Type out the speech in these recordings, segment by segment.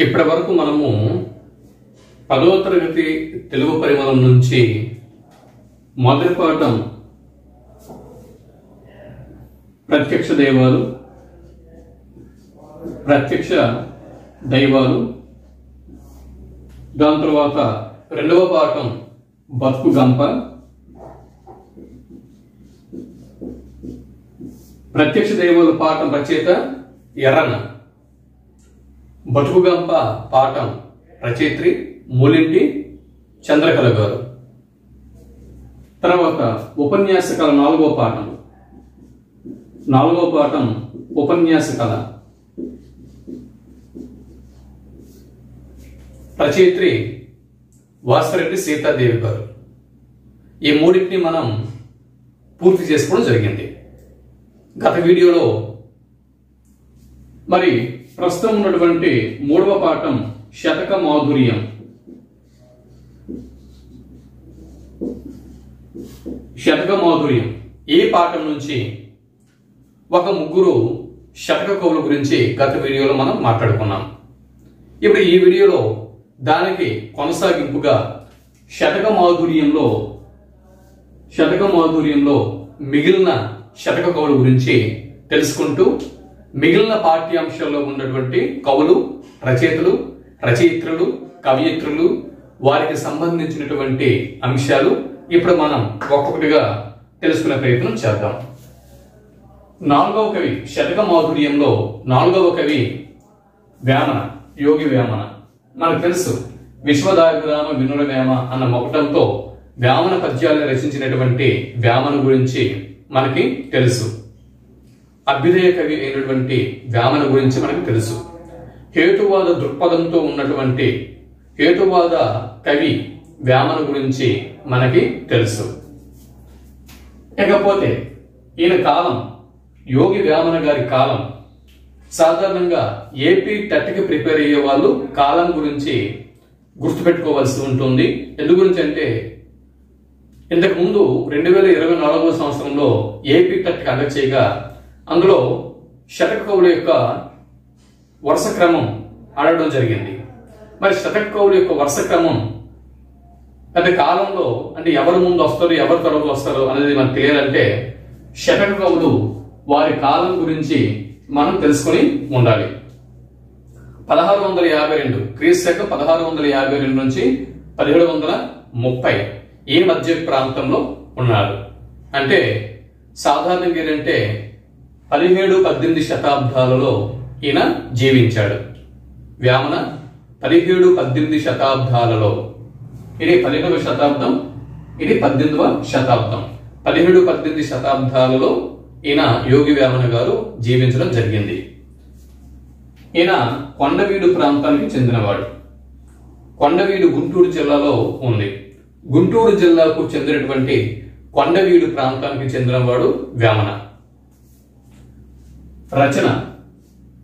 ఇప్పటి వరకు మనము 10వ తరగతి తెలుగు పరిమళం నుంచి మొదటి పాఠం ప్రత్యక్ష దైవాలు, ప్రత్యక్ష దైవాలు, దాని తర్వాత రెండవ పాఠం బతుకు గంప, ప్రత్యక్ష దైవాలు పాఠం రచయిత ఎర్రన, బతుకు గంప పాఠం రచయిత్రి మూలింటి చంద్రకళ గారు. తర్వాత ఉపన్యాస కళ నాలుగవ పాఠం ఉపన్యాస కళ రచయిత్రి వాసిరెడ్డి సీతాదేవి గారు. ఈ మూడింటిని మనం పూర్తి చేసుకోవడం జరిగింది గత వీడియోలో. మరి ప్రస్తుతం ఉన్నటువంటి మూడవ పాఠం శతక మాధుర్యం. శతక మాధుర్యం ఈ పాఠం నుంచి ఒక ముగ్గురు శతక కవుల గురించి గత వీడియోలో మనం మాట్లాడుకున్నాం. ఇప్పుడు ఈ వీడియోలో దానికి కొనసాగింపుగా శతక మాధుర్యంలో మిగిలిన శతక కవుల గురించి తెలుసుకుంటూ మిగిలిన పాఠ్యాంశాల్లో ఉన్నటువంటి కవులు, రచయితలు, రచయిత్రులు, కవయిత్రులు, వారికి సంబంధించినటువంటి అంశాలు ఇప్పుడు మనం ఒక్కొక్కటిగా తెలుసుకునే ప్రయత్నం చేద్దాం. నాలుగవ కవి శతక మాధుర్యంలో నాలుగవ కవి వేమన, యోగి వేమన. మనకు తెలుసు విశ్వదాభిరామ వినుర వేమ అన్న మొకటంతో వేమన పద్యాలను రచించినటువంటి వేమన గురించి మనకి తెలుసు. అభ్యుదయ కవి అయినటువంటి వేమన గురించి మనకు తెలుసు. హేతువాద దృక్పథంతో ఉన్నటువంటి హేతువాద కవి వేమన గురించి మనకి తెలుసు. ఇకపోతే ఈయన కాలం, యోగి వేమన గారి కాలం, సాధారణంగా ఏపీ టెట్కి ప్రిపేర్ అయ్యే వాళ్ళు కాలం గురించి గుర్తుపెట్టుకోవాల్సి ఉంటుంది. ఎందు గురించి అంటే ఇంతకు ముందు 2024వ సంవత్సరంలో ఏపీ టెట్కి కండక్ట్ చేయగా అందులో శతక కవుల యొక్క వరుస క్రమం అడగడం జరిగింది. మరి శతక కవుల యొక్క వరుస క్రమం అంటే కాలంలో అంటే ఎవరు ముందు వస్తారు, ఎవరు తర్వాత వస్తారు అనేది మనకు తెలియాలంటే శతక కవులు వారి కాలం గురించి మనం తెలుసుకుని ఉండాలి. 1652 క్రీస్తు 1652 నుంచి 1730 ఈ మధ్య ప్రాంతంలో ఉన్నారు. అంటే సాధారణంగా ఏంటంటే 17-18 శతాబ్దాలలో ఈయన జీవించాడు. వేమన 17-18 శతాబ్దాలలో, ఇది 15వ శతాబ్దం, ఇది 18వ శతాబ్దం. 17-18 శతాబ్దాలలో ఈయన యోగి వేమన గారు జీవించడం జరిగింది. ఈయన కొండవీడు ప్రాంతానికి చెందినవాడు. కొండవీడు గుంటూరు జిల్లాలో ఉంది. గుంటూరు జిల్లాకు చెందినటువంటి కొండవీడు ప్రాంతానికి చెందినవాడు వేమన. రచన,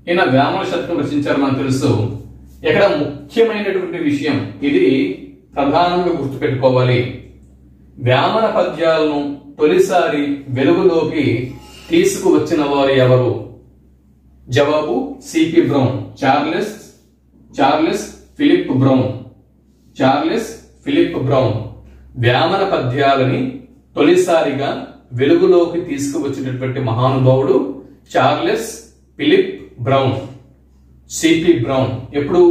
ఈయన వేమన శతకం రచించారు మనకు తెలుసు. ఇక్కడ ముఖ్యమైనటువంటి విషయం, ఇది ప్రధానంగా గుర్తుపెట్టుకోవాలి. వేమన పద్యాలను తొలిసారి వెలుగులోకి తీసుకువచ్చిన వారు ఎవరు? జవాబు CP Brown, Charles Philip Brown. Vemana పద్యాలని తొలిసారిగా వెలుగులోకి తీసుకువచ్చినటువంటి మహానుభావుడు Charles Philip Brown, CP Brown. ఎప్పుడు?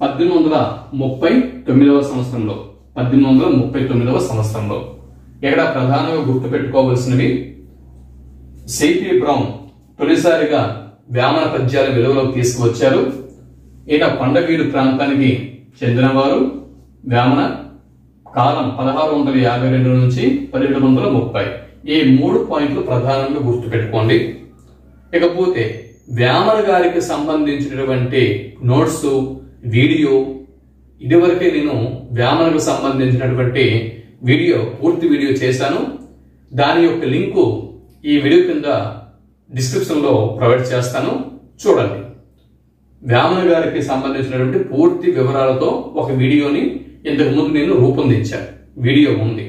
1839వ సంవత్సరంలో. 1839వ సంవత్సరంలో. ఇక్కడ ప్రధానంగా గుర్తుపెట్టుకోవాల్సినవి, సిపి బ్రౌన్ తొలిసారిగా వేమన పద్యాల వెలుగులోకి తీసుకువచ్చారు. ఈయన కొండవీడు ప్రాంతానికి చెందినవారు. వేమన కాలం 1652 నుంచి 1730. ఈ 3 పాయింట్లు ప్రధానంగా గుర్తుపెట్టుకోండి. ఇకపోతే వేమన గారికి సంబంధించినటువంటి నోట్స్, వీడియో, ఇదివరకే నేను వేమనకు సంబంధించినటువంటి పూర్తి వీడియో చేశాను. దాని యొక్క లింకు ఈ వీడియో కింద డిస్క్రిప్షన్ లో ప్రొవైడ్ చేస్తాను, చూడండి. వేమన గారికి సంబంధించినటువంటి పూర్తి వివరాలతో ఒక వీడియోని ఇంతకు ముందు నేను రూపొందించాను. వీడియో ఉంది,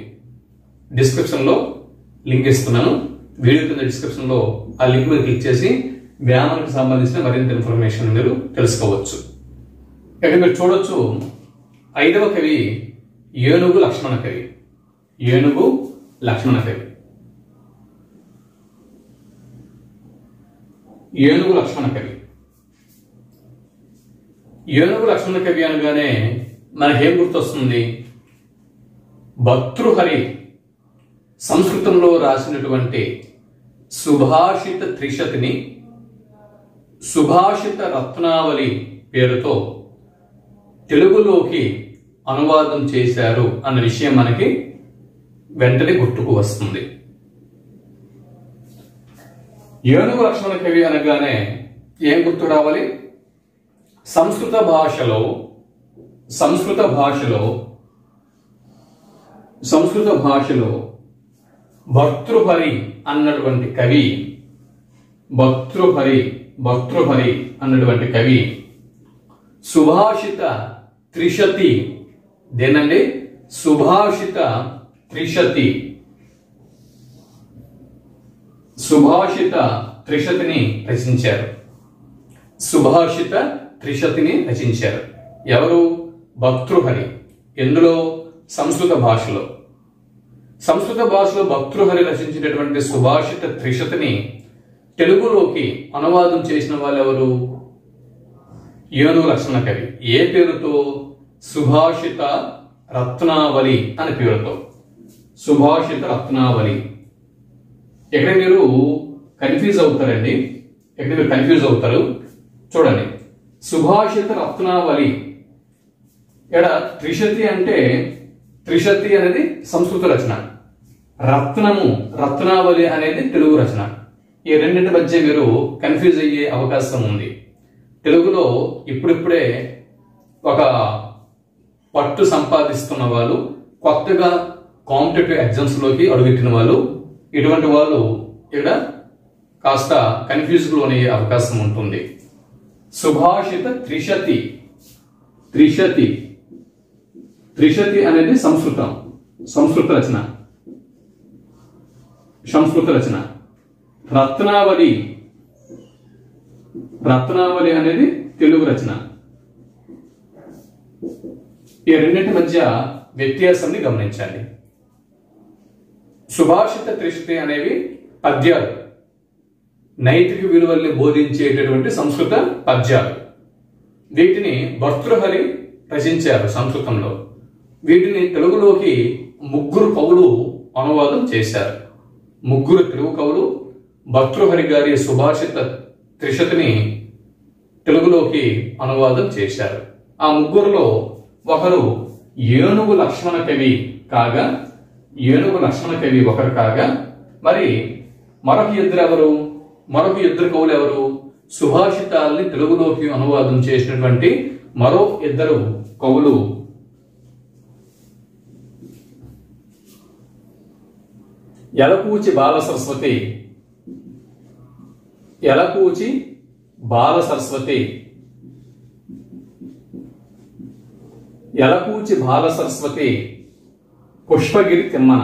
డిస్క్రిప్షన్ లో లింక్ ఇస్తున్నాను. వీడియో కింద డిస్క్రిప్షన్ లో ఆ లింక్ మీద క్లిక్ చేసి వేమనకు సంబంధించిన మరింత ఇన్ఫర్మేషన్ మీరు తెలుసుకోవచ్చు. ఇక్కడ మీరు చూడొచ్చు 5వ కవి ఏనుగు లక్ష్మణ కవి. ఏనుగు లక్ష్మణ కవి. ఏనుగు లక్ష్మణ కవి. ఏనుగు లక్ష్మణ కవి అనగానే మనకేం గుర్తొస్తుంది? భర్తృహరి సంస్కృతంలో రాసినటువంటి సుభాషిత త్రిశతిని సుభాషిత రత్నావళి పేరుతో తెలుగులోకి అనువాదం చేశారు అన్న విషయం మనకి వెంటనే గుర్తుకు వస్తుంది. ఏనుగు లక్ష్మణ కవి అనగానే ఏం గుర్తు రావాలి? సంస్కృత భాషలో భర్తృహరి అన్నటువంటి కవి భర్తృహరి అన్నటువంటి కవి సుభాషిత త్రిశతి దేనండి సుభాషిత త్రిశతిని రచించారు. ఎవరు? భర్తృహరి. ఎందులో? సంస్కృత భాషలో భర్తృహరి రచించినటువంటి సుభాషిత త్రిశతిని తెలుగులోకి అనువాదం చేసిన వాళ్ళు ఎవరు? ఏనుగు లక్ష్మణ కవి. ఏ పేరుతో? సుభాషిత రత్నావళి అనే పేరుతో. సుభాషిత రత్నావళి. ఎక్కడ మీరు కన్ఫ్యూజ్ అవుతారు. చూడండి, సుభాషిత రత్నావళి. ఇక్కడ త్రిశతి అనేది సంస్కృత రచన, రత్నావళి అనేది తెలుగు రచన. ఈ రెండింటి మధ్య మీరు కన్ఫ్యూజ్ అయ్యే అవకాశం ఉంది. తెలుగులో ఇప్పుడిప్పుడే ఒక పట్టు సంపాదిస్తున్న వాళ్ళు, కొత్తగా కాంపిటేటివ్ ఎగ్జామ్స్ లోకి అడుగుతున్న వాళ్ళు, ఇటువంటి వాళ్ళు ఇక్కడ కాస్త కన్ఫ్యూజ్ లోనయ్యే అవకాశం ఉంటుంది. సుభాషిత త్రిశతి అనేది సంస్కృత రచన. రత్నావళి అనేది తెలుగు రచన. ఈ రెండింటి మధ్య వ్యత్యాసాన్ని గమనించండి. సుభాషిత త్రిశతి అనేవి పద్యాలు, నైతిక విలువల్ని బోధించేటటువంటి సంస్కృత పద్యాలు. వీటిని భర్తృహరి రచించారు సంస్కృతంలో. వీటిని తెలుగులోకి 3 కవులు అనువాదం చేశారు. 3 తెలుగు కవులు భర్తృహరి గారి సుభాషిత త్రిశతిని తెలుగులోకి అనువాదం చేశారు. ఆ 3లో ఒకరు ఏనుగు లక్ష్మణ కవి కాగా, మరి మరొక ఇద్దరు కవులు ఎవరు? సుభాషితాల్ని తెలుగులోకి అనువాదం చేసినటువంటి మరో 2 కవులు యలకూచి బాల సరస్వతి, పుష్పగిరి తిమ్మన.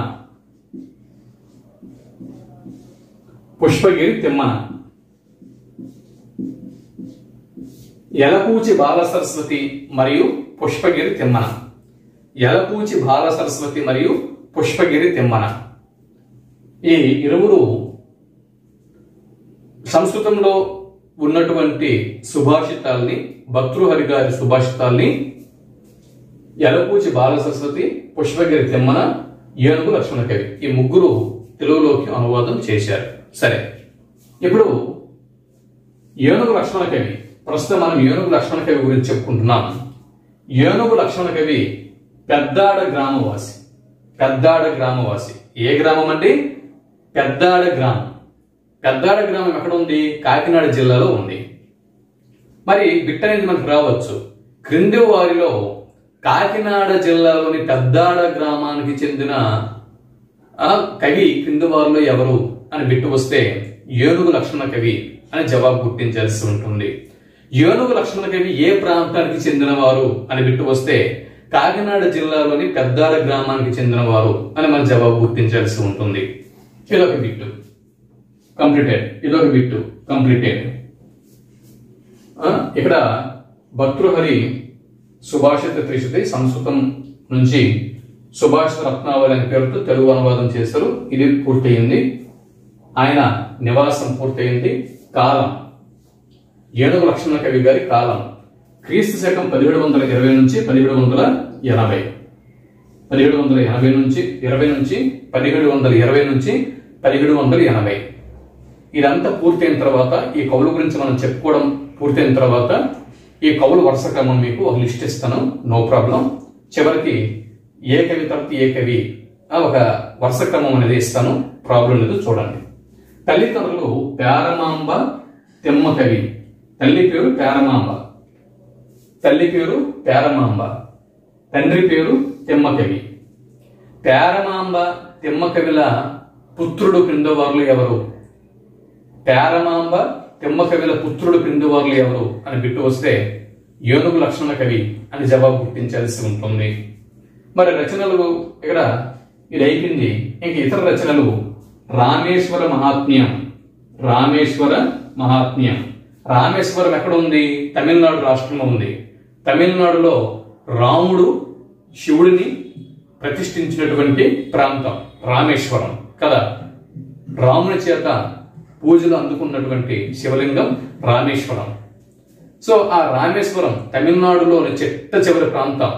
యలకూచి బాల సరస్వతి మరియు పుష్పగిరి తిమ్మన. ఈ ఇరువురు సంస్కృతంలో ఉన్నటువంటి సుభాషితాల్ని, భర్తృహరి గారి సుభాషితాల్ని యలకూచి బాల సరస్వతి, పుష్పగిరి తిమ్మన, ఏనుగు లక్ష్మణ కవి ఈ 3 తెలుగులోకి అనువాదం చేశారు. సరే, ఇప్పుడు ఏనుగు లక్ష్మణ కవి, ప్రస్తుతం మనం ఏనుగు లక్ష్మణ కవి గురించి చెప్పుకుంటున్నాం. ఏనుగు లక్ష్మణ కవి పెద్దాడ గ్రామవాసి. ఏ గ్రామం అండి? పెద్దాడ గ్రామం. పెద్దాడ గ్రామం ఎక్కడ ఉంది? కాకినాడ జిల్లాలో ఉంది. మరి బిట్ అనేది మనకు రావచ్చు. క్రింది వారిలో కాకినాడ జిల్లాలోని పెద్దాడ గ్రామానికి చెందిన కవి క్రింది వారిలో ఎవరు అని బిట్టు వస్తే ఏనుగు లక్ష్మణ కవి అని జవాబు గుర్తించాల్సి ఉంటుంది. ఏనుగు లక్ష్మణ కవి ఏ ప్రాంతానికి చెందినవారు అని బిట్టు వస్తే కాకినాడ జిల్లాలోని పెద్దాడ గ్రామానికి చెందినవారు అని మన జవాబు గుర్తించాల్సి ఉంటుంది. ఇదొక బిట్టు కంప్లీటెడ్. ఇక్కడ భర్తృహరి సుభాషిత త్రిశతి సంస్కృతం నుంచి సుభాషిత రత్నావళి అనే పేరుతో తెలుగు అనువాదం చేశారు. ఇది పూర్తయింది. ఆయన నివాసం పూర్తయింది. కాలం ఏనుగు లక్ష్మణ కవి గారి కాలం క్రీస్తు శకం 1720 నుంచి 1780. 1780 నుంచి 1720 నుంచి 1780. ఇదంతా పూర్తయిన తర్వాత ఈ కవుల గురించి మనం చెప్పుకోవడం పూర్తయిన తర్వాత ఈ కవుల వరుస క్రమం మీకు ఒక లిస్ట్ ఇస్తాను, నో ప్రాబ్లం. చివరికి ఏ కవి తర్వాత ఏ కవి ఒక వరుస క్రమం అనేది ఇస్తాను, ప్రాబ్లం లేదు. చూడండి. తల్లిదండ్రులు పేరమాంబ తిమ్మకవి. తల్లి పేరు పేరమాంబ, తల్లి పేరు పేరమాంబ, తండ్రి పేరు తిమ్మకవి. పేరమాంబ తిమ్మకవిల పుత్రుడు క్రిందవారులు ఎవరు? పేరమాంబ తిమ్మకవిల పుత్రుడు క్రిందవారులు ఎవరు అని బిట్టు వస్తే ఏనుగు లక్ష్మణ కవి అని జవాబు గుర్తించాల్సి ఉంటుంది. మరి రచనలు ఇక్కడ ఇది అయిపోయింది. ఇంక ఇతర రచనలు రామేశ్వర మహాత్మ్యం. రామేశ్వర మహాత్మ్యం. రామేశ్వరం ఎక్కడ ఉంది? తమిళనాడు రాష్ట్రంలో ఉంది. తమిళనాడులో రాముడు శివుడిని ప్రతిష్ఠించినటువంటి ప్రాంతం రామేశ్వరం కదా. రాముని చేత పూజలు అందుకున్నటువంటి శివలింగం రామేశ్వరం. సో ఆ రామేశ్వరం తమిళనాడులోని చిట్ట చివరి ప్రాంతం,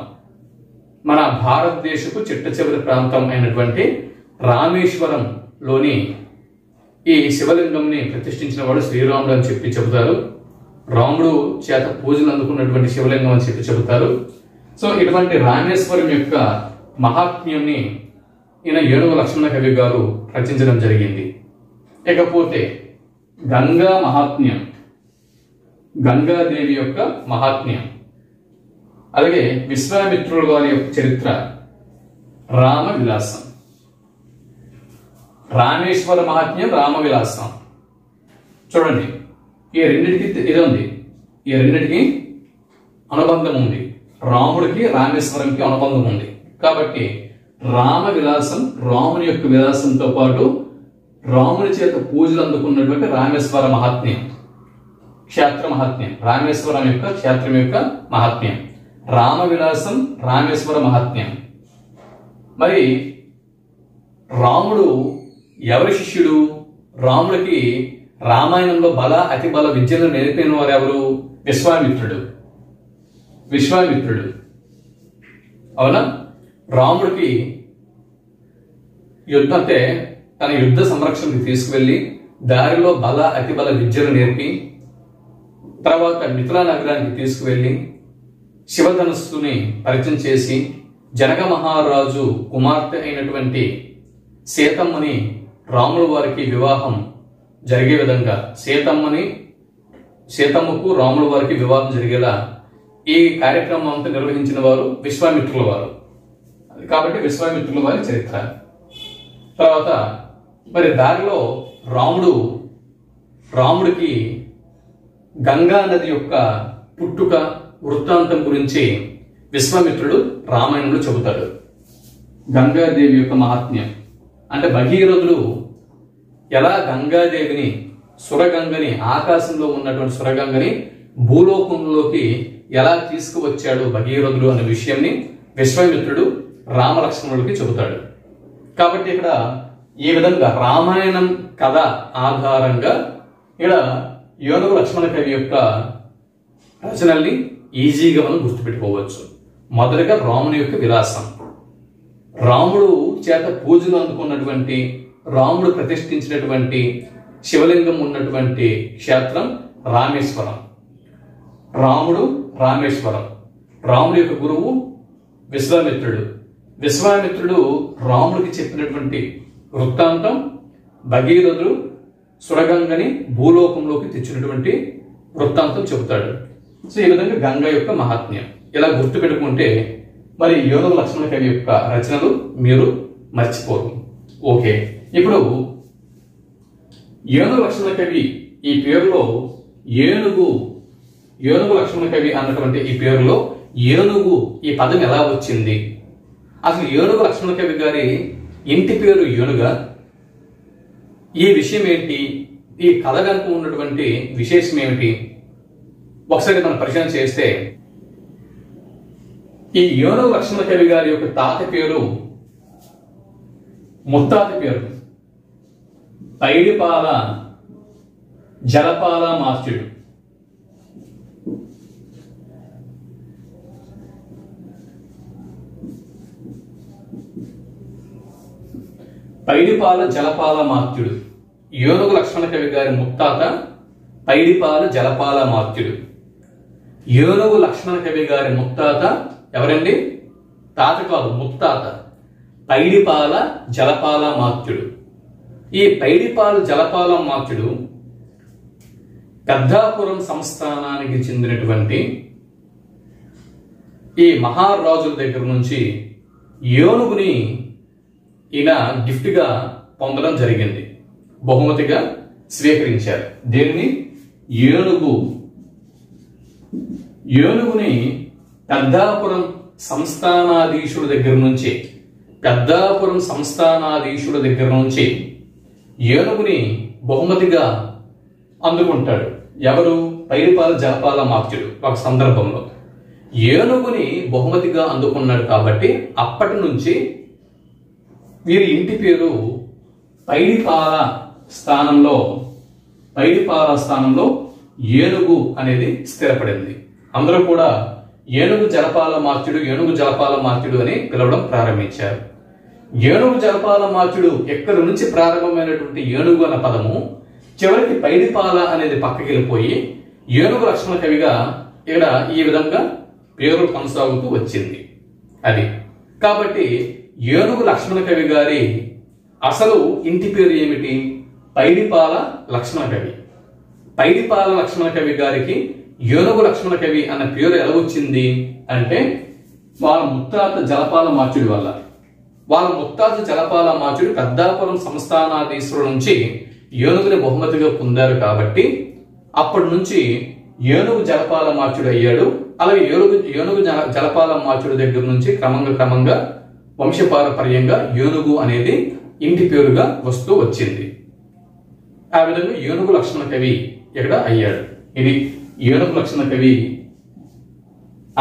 మన భారతదేశపు చిట్ట చివరి ప్రాంతం అయినటువంటి రామేశ్వరంలోని ఈ శివలింగంని ప్రతిష్ఠించిన వాడు శ్రీరాముడు అని చెప్పి చెబుతారు. రాముడు చేత పూజలు అందుకున్నటువంటి శివలింగం అని చెప్పి చెబుతారు. సో ఇటువంటి రామేశ్వరం యొక్క మహాత్మ్యాన్ని ఈయన ఏనుగు లక్ష్మణ కవి గారు రచించడం జరిగింది. ఇకపోతే గంగా మహాత్మ్యం, గంగాదేవి యొక్క మహాత్మ్యం, అలాగే విశ్వామిత్రుల వారి యొక్క చరిత్ర, రామ విలాసం. రామేశ్వర మహాత్మ్యం, రామ విలాసం. చూడండి, ఈ రెండింటికి ఇది ఉంది, ఈ రెండింటికి అనుబంధం ఉంది. రాముడికి రామేశ్వరంకి అనుబంధం ఉంది. కాబట్టి రామ విలాసం, రాముని యొక్క విలాసంతో పాటు రాముని చేత పూజలు అందుకున్నటువంటి రామేశ్వర మహాత్మ్యం, క్షేత్ర మహాత్మ్యం, రామేశ్వరం యొక్క క్షేత్రం యొక్క మహాత్మ్యం, రామ విలాసం, రామేశ్వర మహాత్మ్యం. మరి రాముడు ఎవరి శిష్యుడు? రాముడికి రామాయణంలో బల అతి బల విద్యను నేర్పిన వారు ఎవరు? విశ్వామిత్రుడు. విశ్వామిత్రుడు అవునా? రాముడికి యుద్ధంతే తన యుద్ధ సంరక్షణకి తీసుకువెళ్లి దారిలో బల అతి బల విద్యను నేర్పి తర్వాత మిథిలా నగరానికి తీసుకువెళ్లి శివధనస్సుని పరిచయం చేసి జనక మహారాజు కుమార్తె అయినటువంటి సీతమ్మని రాముల వారికి వివాహం జరిగే విధంగా సీతమ్మకు రాముల వారికి వివాహం జరిగేలా ఈ కార్యక్రమం అంతా నిర్వహించిన వారు విశ్వామిత్రుల వారు. కాబట్టి విశ్వామిత్రుల వారి చరిత్ర. తర్వాత మరి దారిలో రాముడికి గంగా నది యొక్క పుట్టుక వృత్తాంతం గురించి విశ్వామిత్రుడు రామాయణంలో చెబుతాడు. గంగాదేవి యొక్క మహాత్మ్యం అంటే భగీరథుడు ఎలా గంగాదేవిని, సురగంగని, ఆకాశంలో ఉన్నటువంటి సురగంగని భూలోకంలోకి ఎలా తీసుకువచ్చాడు భగీరథుడు అనే విషయాన్ని విశ్వామిత్రుడు రామలక్ష్మణుడికి చెబుతాడు. కాబట్టి ఇక్కడ ఈ విధంగా రామాయణం కథ ఆధారంగా ఇక్కడ ఏనుగు లక్ష్మణ కవి యొక్క రచనల్ని ఈజీగా మనం గుర్తుపెట్టుకోవచ్చు. మొదటగా రాముని యొక్క విలాసం, రాముడు చేత పూజలు అందుకున్నటువంటి, రాముడు ప్రతిష్ఠించినటువంటి శివలింగం ఉన్నటువంటి క్షేత్రం రామేశ్వరం. రామేశ్వరం. రాముడి యొక్క గురువు విశ్వామిత్రుడు రాముడికి చెప్పినటువంటి వృత్తాంతం భగీరథుడు సురగంగని భూలోకంలోకి తెచ్చినటువంటి వృత్తాంతం చెబుతాడు. సో ఈ విధంగా గంగ యొక్క మహాత్మ్యం ఇలా గుర్తుపెట్టుకుంటే మరి ఏనుగు లక్ష్మణ కవి యొక్క రచనలు మీరు మర్చిపోరు. ఓకే, ఇప్పుడు ఏనుగు లక్ష్మణ కవి ఈ పేరులో ఏనుగు లక్ష్మణ కవి అన్నటువంటి ఈ పేరులో ఏనుగు ఈ పదం ఎలా వచ్చింది? అసలు ఏనుగు లక్ష్మణ కవి గారి ఇంటి పేరు ఏనుగా? ఈ విషయం ఏంటి? ఈ కథ వెనుక ఉన్నటువంటి విశేషం ఏమిటి? ఒకసారి మనం పరిశీలన చేస్తే ఈ యోనగు లక్ష్మణ కవి గారి యొక్క తాత పేరు, ముత్తాత పేరు పైడిపాల జలపాల మార్చుడు. పైడిపాల జలపాల మార్చుడు. యోనగు లక్ష్మణ కవి గారి ముత్తాత పైడిపాల జలపాల మార్చుడు. యోనగు లక్ష్మణ కవి గారి ముత్తాత ఎవరండి? తాత కాదు, ముత్తాత. పైడిపాల జలపాల మార్చుడు. ఈ పైడిపాల జలపాల మార్చుడు పెద్దాపురం సంస్థానానికి చెందినటువంటి ఈ మహారాజుల దగ్గర నుంచి ఏనుగుని ఈయన గిఫ్ట్గా పొందడం జరిగింది, బహుమతిగా స్వీకరించారు. దీనిని ఏనుగుని పెద్దాపురం సంస్థానాధీశుల దగ్గర నుంచి ఏనుగుని బహుమతిగా అందుకుంటాడు. ఎవరు? పైడిపాల జలపాల మార్చుడు. ఒక సందర్భంలో ఏనుగుని బహుమతిగా అందుకున్నాడు కాబట్టి అప్పటి నుంచి వీరి ఇంటి పేరు పైడిపాల స్థానంలో ఏనుగు అనేది స్థిరపడింది. అందరూ కూడా ఏనుగు జలపాల మార్చుడు అని పిలవడం ప్రారంభించారు. ఏనుగు జలపాల మార్చుడు ఎక్కడి నుంచి ప్రారంభమైనటువంటి ఏనుగు అన్న పదము చివరికి పైడిపాల అనేది పక్కకి వెళ్ళిపోయి ఏనుగు లక్ష్మణ కవిగా ఇక్కడ ఈ విధంగా పేరు కొనసాగుతూ వచ్చింది. అది కాబట్టి ఏనుగు లక్ష్మణ కవి గారి అసలు ఇంటి పేరు ఏమిటి? పైడిపాల లక్ష్మణ కవి. పైడిపాల లక్ష్మణ కవి గారికి ఏనుగు లక్ష్మణ కవి అన్న పేరు ఎలా వచ్చింది అంటే వాళ్ళ ముత్తాత జలపాల మార్చుడి వల్ల. వాళ్ళ ముత్తాత జలపాల మార్చుడు పెద్దాపురం సంస్థానాధీశుల నుంచి ఏనుగుని బహుమతిగా పొందారు కాబట్టి అప్పటి నుంచి ఏనుగు జలపాల మార్చుడు అయ్యాడు. అలాగే ఏనుగు జలపాల మార్చుడి దగ్గర నుంచి క్రమంగా వంశపారపర్యంగా ఏనుగు అనేది ఇంటి పేరుగా వస్తూ వచ్చింది. ఆ విధంగా ఏనుగు లక్ష్మణ కవి ఇక్కడ అయ్యాడు. ఇది ఏనుగు లక్ష్మణ కవి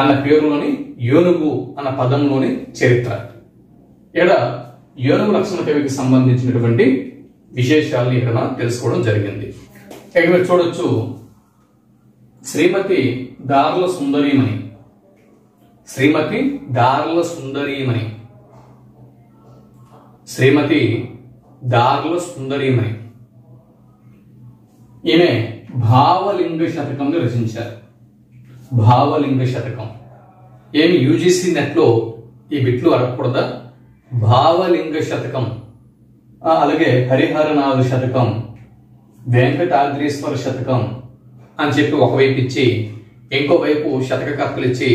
అన్న పేరులోని ఏనుగు అన్న పదంలోని చరిత్ర. ఇక్కడ ఏనుగు లక్ష్మణ కవికి సంబంధించినటువంటి విశేషాలను ఇక్కడ తెలుసుకోవడం జరిగింది. ఇక్కడ మీరు చూడొచ్చు, శ్రీమతి దార్ల సుందరీమణి ఈమె భావలింగ శతకం రచించారు. భావలింగ శతకం ఏమి యూజీసీ నెట్లో ఈ బిట్లు అడగకూడదా? భావలింగ శతకం, అలాగే హరిహరనాథ శతకం, వెంకటాద్రీశ్వర శతకం అని చెప్పి ఒకవైపు ఇచ్చి ఇంకోవైపు శతకకర్తలు ఇచ్చి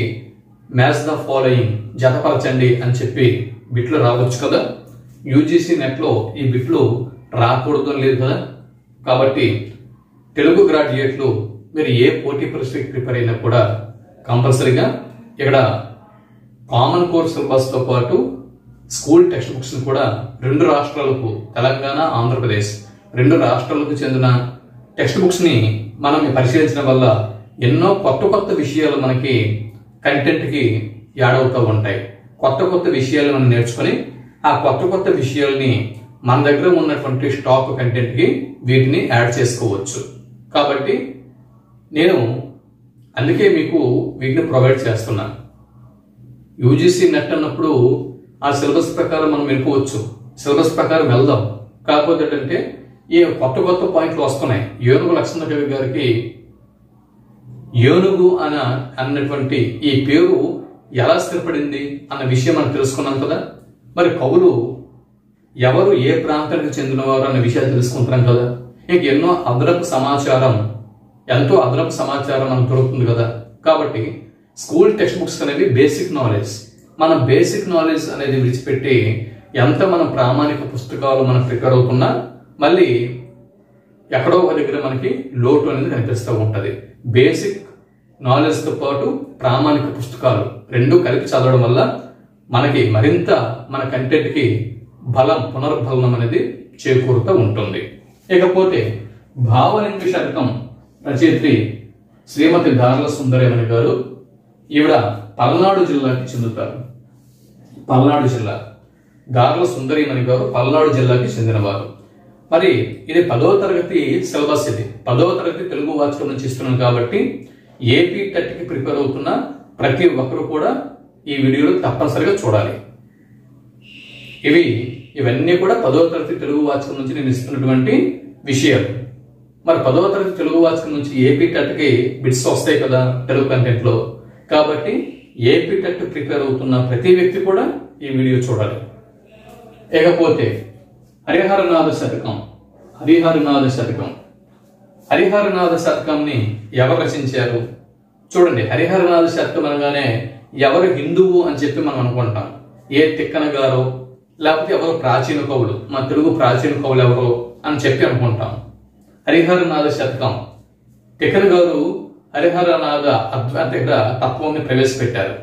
మ్యాచ్ ద ఫాలోయింగ్ జతపరచండి అని చెప్పి బిట్లు రావచ్చు కదా. యూజీసీ నెట్లో ఈ బిట్లు రాకూడదు అని లేదు కదా. కాబట్టి తెలుగు గ్రాడ్యుయేట్లు మీరు ఏ పోటీ పరీక్షకి ప్రిపేర్ అయినా కూడా కంపల్సరీగా ఇక్కడ కామన్ కోర్స్ సిలబస్తో పాటు స్కూల్ టెక్స్ట్ బుక్స్ కూడా 2 రాష్ట్రాలకు, తెలంగాణ, ఆంధ్రప్రదేశ్ 2 రాష్ట్రాలకు చెందిన టెక్స్ట్ బుక్స్ ని మనం పరిశీలించడం వల్ల ఎన్నో కొత్త విషయాలు మనకి కంటెంట్ కి యాడ్ అవుతూ ఉంటాయి. కొత్త విషయాలు మనం నేర్చుకొని ఆ కొత్త విషయాల్ని మన దగ్గర ఉన్నటువంటి స్టాక్ కంటెంట్ కి వీటిని యాడ్ చేసుకోవచ్చు. కాబట్టి నేను అందుకే మీకు వీటిని ప్రొవైడ్ చేస్తున్నాను. యూజీసీ నెట్ అన్నప్పుడు ఆ సిలబస్ ప్రకారం మనం వెళ్ళిపోవచ్చు, సిలబస్ ప్రకారం వెళ్దాం. కాకపోతే ఏంటంటే ఈ కొత్త పాయింట్లు వస్తున్నాయి. ఏనుగు లక్ష్మణ కవి గారికి ఏనుగు అన్నటువంటి ఈ పేరు ఎలా స్థిరపడింది అన్న విషయం మనం తెలుసుకున్నాం కదా. మరి కవులు ఎవరు, ఏ ప్రాంతానికి చెందినవారు అన్న విషయాలు తెలుసుకుంటున్నాం కదా. ఇంక ఎంతో అదనపు సమాచారం మనకు దొరుకుతుంది కదా. కాబట్టి స్కూల్ టెక్స్ట్ బుక్స్ అనేవి బేసిక్ నాలెడ్జ్. మనం బేసిక్ నాలెడ్జ్ అనేది విడిచిపెట్టి ఎంత మనం ప్రామాణిక పుస్తకాలు మనం ప్రిపేర్ అవుతున్నా మళ్ళీ ఎక్కడో ఒక దగ్గర మనకి లోటు అనేది కనిపిస్తూ ఉంటుంది. బేసిక్ నాలెడ్జ్తో పాటు ప్రామాణిక పుస్తకాలు 2 కలిపి చదవడం వల్ల మనకి మరింత మన కంటెంట్కి పునర్బలం అనేది చేకూరుతూ ఉంటుంది. ఇకపోతే భావలింగ శతకం రచయిత్రి శ్రీమతి దార్ల సుందరీమణి గారు. ఈవిడ పల్నాడు జిల్లాకి చెందుతారు. పల్నాడు జిల్లా గార్ల సుందరీమణి గారు పల్నాడు జిల్లాకి చెందినవారు. మరి ఇది 10వ తరగతి సిలబస్. ఇది 10వ తరగతి తెలుగు వాచకం నుంచి ఇస్తున్నాను కాబట్టి ఏపీ టెట్కి ప్రిపేర్ అవుతున్న ప్రతి ఒక్కరు కూడా ఈ వీడియోలు తప్పనిసరిగా చూడాలి. ఇవన్నీ కూడా 10వ తరగతి తెలుగు వాచకం నుంచి నేను ఇస్తున్నటువంటి విషయాలు. మరి 10వ తరగతి తెలుగు వాచకం నుంచి ఏపీ టెట్కి బిట్స్ వస్తాయి కదా తెలుగు కంటెంట్ లో. కాబట్టి ఏపీ టెట్ ప్రిపేర్ అవుతున్న ప్రతి వ్యక్తి కూడా ఈ వీడియో చూడాలి. ఇకపోతే హరిహరనాథ శతకం. హరిహరనాథ శతకంని ఎవరు రచించారు? చూడండి, హరిహరనాథ శతకం అనగానే ఎవరు హిందువు అని చెప్పి మనం అనుకుంటాం. ఏ తిక్కన గారో లేకపోతే ఎవరు ప్రాచీన కవులు, మన తెలుగు ప్రాచీన కవులు ఎవరో అని చెప్పి అనుకుంటాం. హరిహరనాథ శతకం తిక్కన గారు హరిహరనాథ అద్వైత తత్వాన్ని ప్రవేశపెట్టారు.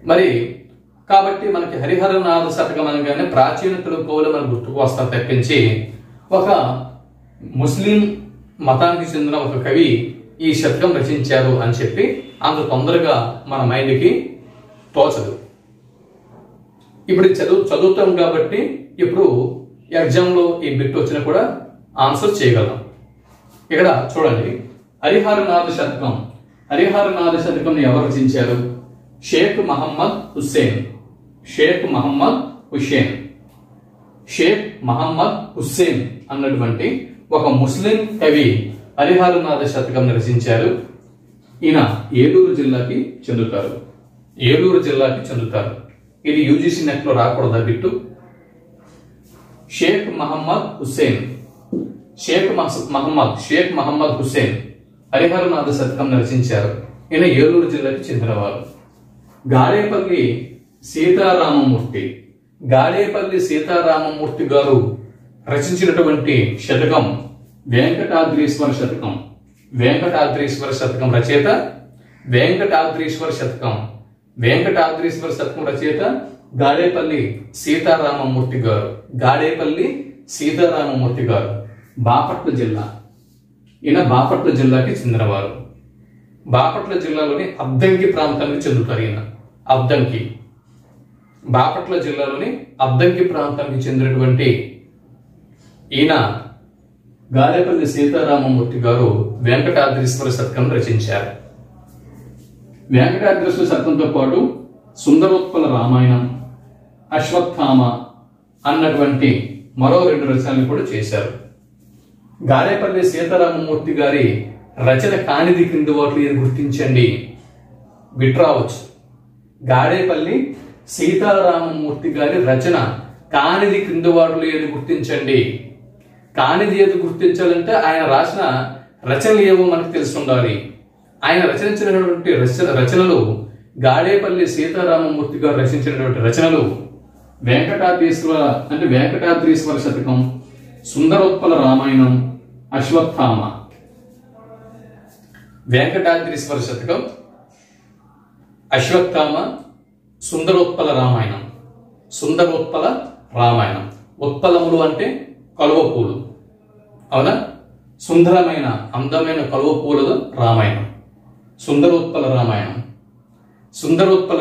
మరి కాబట్టి మనకి హరిహరనాథ శతకం అనగానే ప్రాచీన తెలుగు కవులు మనకు గుర్తుకు వస్తారు తప్పించి ఒక ముస్లిం మతానికి చెందిన ఒక కవి ఈ శతకం రచించారు అని చెప్పి అంత తొందరగా మన మైండ్కి తోచదు. ఇప్పుడు చదువుతాం కాబట్టి ఇప్పుడు ఎగ్జామ్లో ఈ బిట్ వచ్చినా కూడా ఆన్సర్ చేయగలం. ఇక్కడ చూడండి, హరిహరనాథ శతకం ఎవరు రచించారు? షేక్ మహమ్మద్ హుస్సేన్ అన్నటువంటి ఒక ముస్లిం కవి హరిహరనాథ శతకం రచించారు. ఈయన ఏలూరు జిల్లాకి చెందుతారు. ఇది యూజీసీ నెట్ లో రాకూడదా బిట్టు? షేక్ మహమ్మద్ హుస్సేన్ హరిహరనాథ శతకం రచించారు. ఈయన ఏలూరు జిల్లాకి చెందినవారు. గాడేపల్లి సీతారామమూర్తి గారు రచించినటువంటి శతకం వెంకటాద్రీశ్వర శతకం రచయిత వెంకటాద్రీశ్వర శతకం రచయిత గాడేపల్లి సీతారామమూర్తి గారు. బాపట్ల జిల్లా, ఈయన బాపట్ల జిల్లాకి చెందినవారు. బాపట్ల జిల్లాలోని అద్దంకి ప్రాంతానికి చెందుతారు. ఈయన బాపట్ల జిల్లాలోని అద్దంకి ప్రాంతానికి చెందినటువంటి ఈయన గాడేపల్లి సీతారామమూర్తి గారు వెంకటాద్రీశ్వర శతకం రచించారు. వెంకటాద్రీశ్వర శతకంతో పాటు సుందరోత్పల రామాయణం, అశ్వత్థామ అన్నటువంటి మరో 2 రచనలు కూడా చేశారు. గాడేపల్లి సీతారామమూర్తి గారి రచన కానిది క్రింది వాటిలో ఏది గుర్తించండి. విట్రావచ్చు. గాడేపల్లి సీతారామమూర్తి గారి రచన కానిది క్రింది వాటిలో ఏది గుర్తించండి. కానిది ఏది గుర్తించాలంటే ఆయన రాసిన రచనలు ఏవో మనకు తెలిసి ఉండాలి. ఆయన రచించినటువంటి రచనలు గాడేపల్లి సీతారామమూర్తి గారు రచించినటువంటి రచనలు వెంకటాద్రీశ్వర శతకం, సుందరోత్పల రామాయణం, అశ్వత్థామ. వెంకటాద్రీశ్వర శతకం, అశ్వత్థామ, సుందరోత్పల రామాయణం. ఉత్పలములు అంటే కలువ పూలు, అవునా? సుందరమైన అందమైన కలువ పూలది రామాయణం. సుందరోత్పల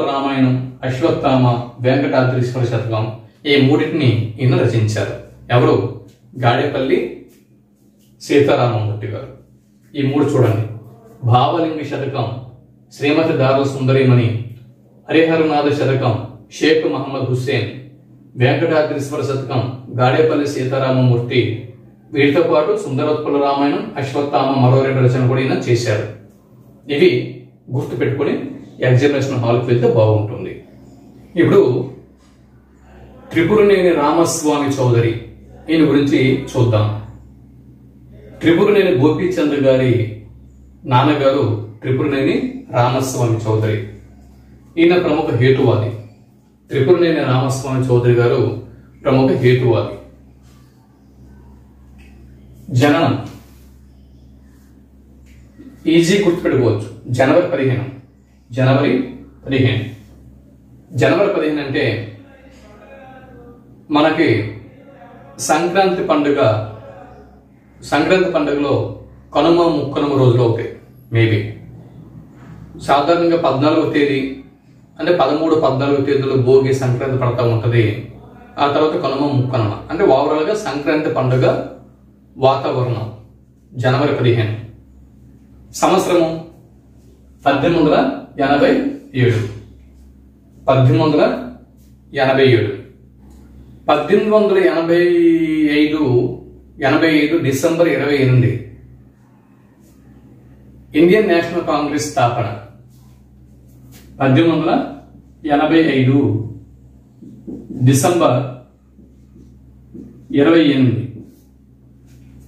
రామాయణం, అశ్వత్థామ, వెంకటాద్రీశ్వర శతకం ఈ 3టిని ఈయన రచించారు. ఎవరు? గాడేపల్లి సీతారామమూర్తి గారు. ఈ 3 చూడండి. భావలింగ శతకం శ్రీమతి గార్ల సుందరీమణి, హరిహరనాథ శతకం షేక్ మహమ్మద్ హుస్సేన్, వెంకటాద్రీశ్వర శతకం గాడేపల్లి సీతారామమూర్తి. వీటితో పాటు సుందరోత్పల రామాయణం, అశ్వత్థామ మరో 2 రచనలు కూడా ఈయన చేశారు. ఇవి గుర్తు పెట్టుకుని ఎగ్జామినేషన్ హాల్కి వెళ్తే బాగుంటుంది. ఇప్పుడు త్రిపురనేని రామస్వామి చౌదరి, ఈయన గురించి చూద్దాం. త్రిపురనేని గోపీచంద్ గారి నాన్నగారు త్రిపురనేని రామస్వామి చౌదరి. ఈయన ప్రముఖ హేతువాది. త్రిపురనేని రామస్వామి చౌదరి గారు ప్రముఖ హేతువాది. జననం ఈజీ గుర్తుపెట్టుకోవచ్చు. జనవరి 15. జనవరి 15 అంటే మనకి సంక్రాంతి పండుగలో కనుమ ముక్కనుమ రోజులు అవుతాయి. మేబీ సాధారణంగా 14వ తేదీ అంటే 13, 14 తేదీలో భోగి సంక్రాంతి పడతా ఉంటుంది. ఆ తర్వాత కనుమ, ముక్కనుమ. అంటే ఓవరాల్గా సంక్రాంతి పండుగ వాతావరణం జనవరి 15. సంవత్సరము 1887. 1887. 1885 డిసెంబర్ 28 ఇండియన్ నేషనల్ కాంగ్రెస్ స్థాపన. 1885 December 28.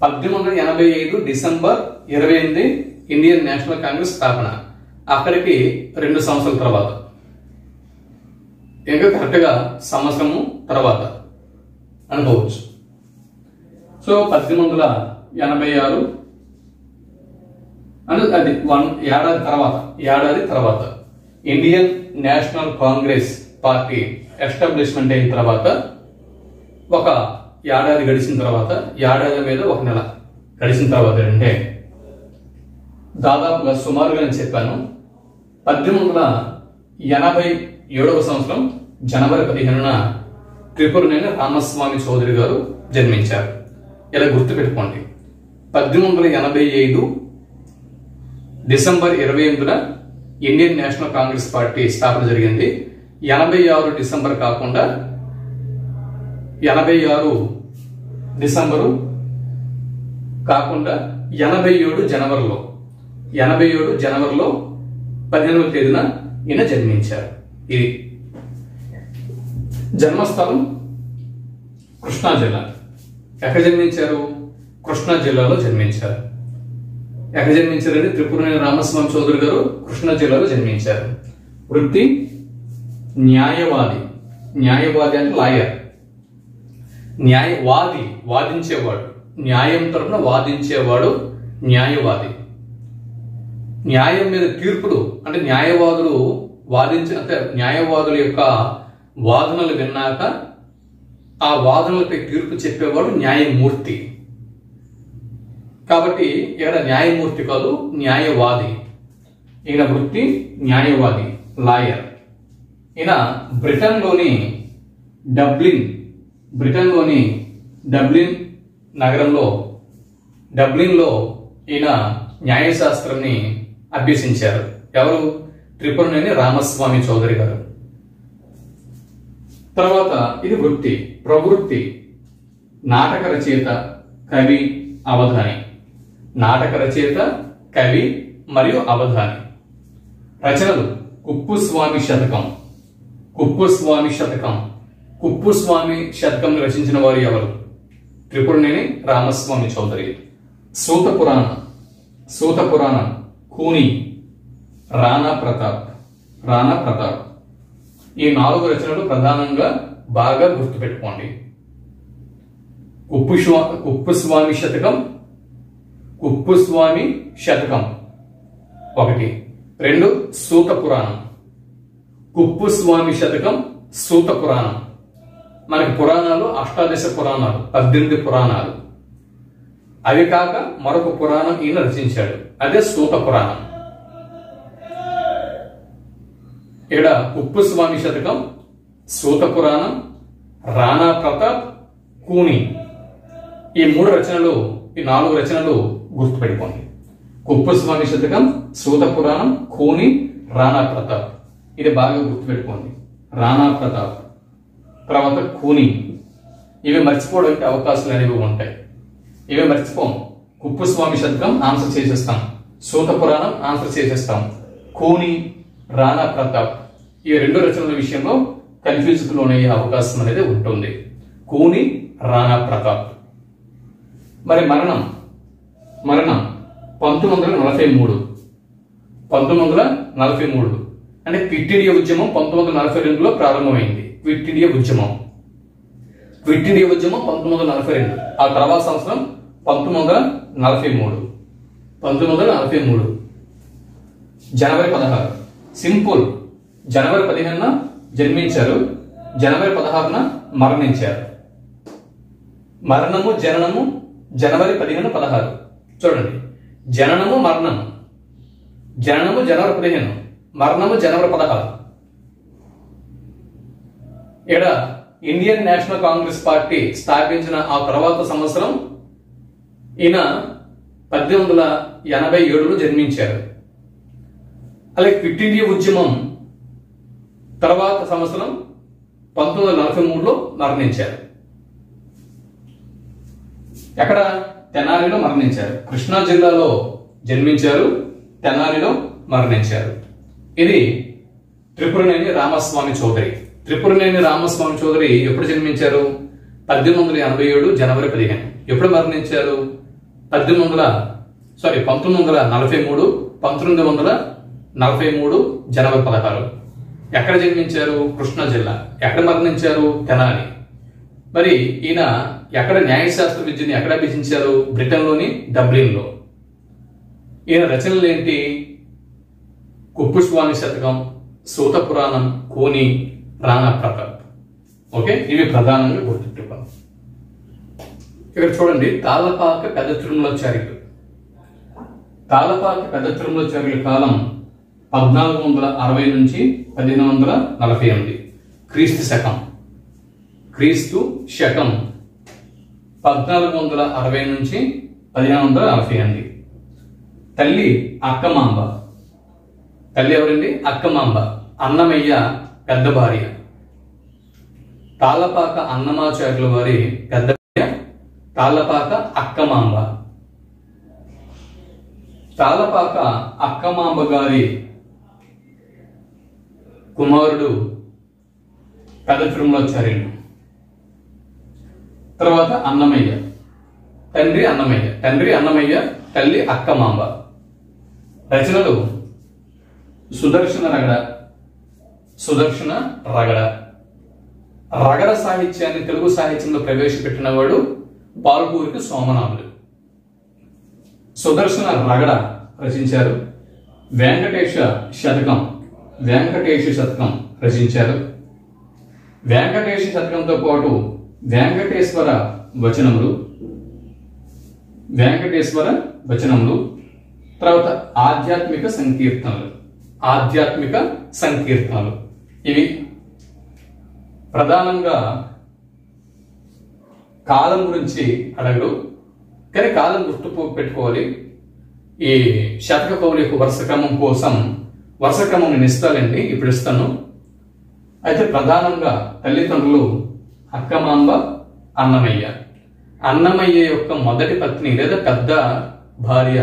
1885 December 28 Indian National Congress స్థాపన. అక్కడికి 2 సంవత్సరాల తర్వాత, ఇంకా కరెక్ట్గా సంవత్సరము తర్వాత అనుకోవచ్చు. సో 1886 అని అది ఏడాది తర్వాత Indian National Congress party establishment అయిన తర్వాత ఒక ఏడాది గడిచిన తర్వాత, ఏడాది మీద 1 నెల గడిచిన తర్వాత, అంటే దాదాపుగా సుమారుగా నేను చెప్పాను 1887వ సంవత్సరం జనవరి 15న త్రిపురనేని రామస్వామి చౌదరి గారు జన్మించారు. ఇలా గుర్తుపెట్టుకోండి. 1885 డిసెంబర్ 28న ఇండియన్ నేషనల్ కాంగ్రెస్ పార్టీ స్థాపన జరిగింది. 86 డిసెంబర్ కాకుండా 86 డిసెంబరు కాకుండా 87 జనవరిలో 15వ తేదీన ఈయన జన్మించారు. ఇది జన్మస్థలం కృష్ణా జిల్లా. ఎక్కడ జన్మించారు? కృష్ణా జిల్లాలో జన్మించారు. ఎక్కడ జన్మించారంటే త్రిపురనేని రామస్వామి చౌదరి గారు కృష్ణా జిల్లాలో జన్మించారు. వృత్తి న్యాయవాది. న్యాయవాది అంటే లాయర్. న్యాయవాది వాదించేవాడు, న్యాయం తరపున వాదించేవాడు న్యాయవాది. న్యాయం మీద తీర్పులు అంటే న్యాయవాదులు అంటే న్యాయవాదుల యొక్క వాదనలు విన్నాక ఆ వాదనలపై తీర్పు చెప్పేవాడు న్యాయమూర్తి. కాబట్టి ఇక్కడ న్యాయమూర్తి కాదు, న్యాయవాది. ఈయన వృత్తి న్యాయవాది, లాయర్. ఈయన బ్రిటన్లోని డబ్లిన్ నగరంలో డబ్లిన్లో ఈయన న్యాయశాస్త్రాన్ని అభ్యసించారు. ఎవరు? త్రిపురనేని రామస్వామి చౌదరి గారు. తర్వాత ఇది వృత్తి. ప్రవృత్తి నాటక రచయిత, కవి, అవధాని. నాటక రచయిత, కవి మరియు అవధాని. రచనలు కుప్పుస్వామి శతకం. కుప్పుస్వామి శతకం రచించిన వారు ఎవరు? త్రిపురనేని రామస్వామి చౌదరి. సూత పురాణం కూని రాణా ప్రతాప్. ఈ 4 రచనలు ప్రధానంగా బాగా గుర్తుపెట్టుకోండి. కుప్పుస్వామి శతకం 1. 2 సూత పురాణం. కుప్పుస్వామి శతకం, సూత పురాణం. మనకి పురాణాలు అష్టాదశ పురాణాలు, 18 పురాణాలు. అవి కాక మరొక పురాణం ఈయన రచించాడు, అదే సూత పురాణం. ఇక్కడ కుప్పుస్వామి శతకం, సూత పురాణం, రాణా ప్రతాప్, కూని. ఈ 3 రచనలు, ఈ 4 రచనలు గుర్తుపెట్టుకోండి. కుప్పుస్వామి శతకం, సూత పురాణం, కూని, రాణా ప్రతాప్. ఇది బాగా గుర్తుపెట్టుకోండి. రాణా ప్రతాప్ తర్వాత కూని. ఇవి మర్చిపోవడానికి అవకాశాలు అనేవి ఉంటాయి. ఇవి మర్చిపోం. కుప్పుస్వామి శతకం ఆన్సర్ చేసేస్తాం, సూత పురాణం ఆన్సర్ చేసేస్తాం, కూని, రాణా ప్రతాప్ ఈ 2 రచనల విషయంలో కన్ఫ్యూజ్ లోనయ్యే అవకాశం అనేది ఉంటుంది. కూని, రాణా ప్రతాప్. మరి మరణం 1943 అంటే క్విట్ ఇండియా ఉద్యమం 1942లో ప్రారంభమైంది. క్విట్ ఇండియా ఉద్యమం 1942. ఆ తర్వాత సంవత్సరం 1943 జనవరి 16. సింపుల్. జనవరి 15న జన్మించారు, జనవరి 16న మరణించారు. మరణము జననము జనవరి 15, 16. చూడండి, జననము మరణము జననము జనవరి 15, మరణము జనవరి 16. ఇక్కడ ఇండియన్ నేషనల్ కాంగ్రెస్ పార్టీ స్థాపించిన ఆ తర్వాత సంవత్సరం ఈయన 1887లో జన్మించారు. అలాగే క్విట్ ఇండియా ఉద్యమం తర్వాత సంవత్సరం 1943లో మరణించారు. ఎక్కడ? తెనాలిలో మరణించారు. కృష్ణా జిల్లాలో జన్మించారు, తెనాలిలో మరణించారు. ఇది త్రిపురనేని రామస్వామి చౌదరి. త్రిపురనేని రామస్వామి చౌదరి ఎప్పుడు జన్మించారు? 1887 జనవరి 15. ఎప్పుడు మరణించారు? 1943 జనవరి 16. ఎక్కడ జన్మించారు? కృష్ణా జిల్లా. ఎక్కడ మరణించారు? తెనాలి. మరి ఈయన ఎక్కడ న్యాయశాస్త్ర విద్యని ఎక్కడ అభ్యసించారు? బ్రిటన్లోని డబ్లిన్లో. ఈయన రచనలు ఏంటి? కుప్పుస్వామి శతకం, సూత పురాణం, కోని, రాణా ప్రతాప్. ఓకే, ఇవి ప్రధానంగా గుర్తుపెట్టుకోండి. ఇక్కడ చూడండి, తాళపాక పెద్ద తిరుమలాచార్యులు. తాళపాక పెద్ద తిరుమలాచార్యుల కాలం 1460 నుంచి 1548. క్రీస్తు శకం 1460 నుంచి 1548. తల్లి అక్కమాంబ. తల్లి ఎవరండి? అక్కమాంబ. అన్నమయ్య పెద్ద భార్య. తాళపాక అన్నమాచార్యుల వారి పెద్ద భార్య తాళపాక అక్కమాంబ. తాళపాక అక్కమాంబ గారి కుమారుడు పెద్ద తిరుమలాచార్యులు. తర్వాత అన్నమయ్య. తండ్రి అన్నమయ్య, తల్లి అక్కమాంబ. రచనలు సుదర్శన రగడ. రగడ సాహిత్యాన్ని తెలుగు సాహిత్యంలో ప్రవేశపెట్టిన వాడు పాల్పూరికి సోమనాథుడు. సుదర్శన రగడ రచించారు. వెంకటేశ శతకం రచించారు. వెంకటేశ శతకంతో పాటు వెంకటేశ్వర వచనములు, తర్వాత ఆధ్యాత్మిక సంకీర్తనలు. ఇవి ప్రధానంగా కాలం గురించి అడగరు, కానీ కాలం గుర్తు పెట్టుకోవాలి. ఈ శతక కవుల యొక్క వరుస క్రమం నేను ఇస్తానండి, ఇప్పుడు ఇస్తాను. అయితే ప్రధానంగా తల్లిదండ్రులు అక్కమాంబ, అన్నమయ్య యొక్క మొదటి పత్ని లేదా పెద్ద భార్య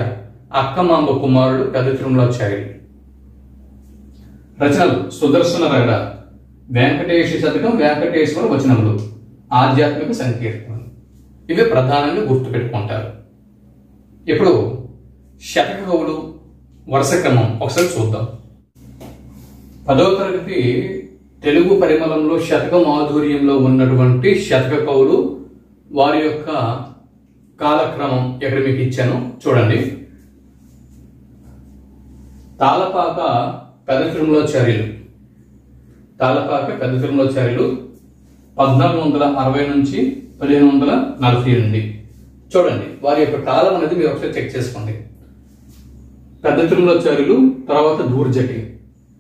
అక్కమాంబ కుమారుడు పెద్ద తిరుమలాచార్యులు. రచనలు సుదర్శన రగడ, వెంకటేశ శతకం, వెంకటేశ్వర వచనములు, ఆధ్యాత్మిక సంకీర్తనలు. ఇవి ప్రధానంగా గుర్తు పెట్టుకుంటారు. ఇప్పుడు శతక కవులు వరుస క్రమం ఒకసారి చూద్దాం. 10వ తరగతి తెలుగు పరిమళంలో శతక మాధుర్యంలో ఉన్నటువంటి శతక కవులు వారి యొక్క కాలక్రమం ఎక్కడ మీకు ఇచ్చాను చూడండి. తాళపాక పెద్ద తిరుమలాచార్యులు 1460 నుంచి 1548. చూడండి, వారి యొక్క కాలం అనేది మీరు ఒకసారి చెక్ చేసుకోండి. పెద్ద తిరుమలాచార్యులు, తర్వాత దూర్జటి,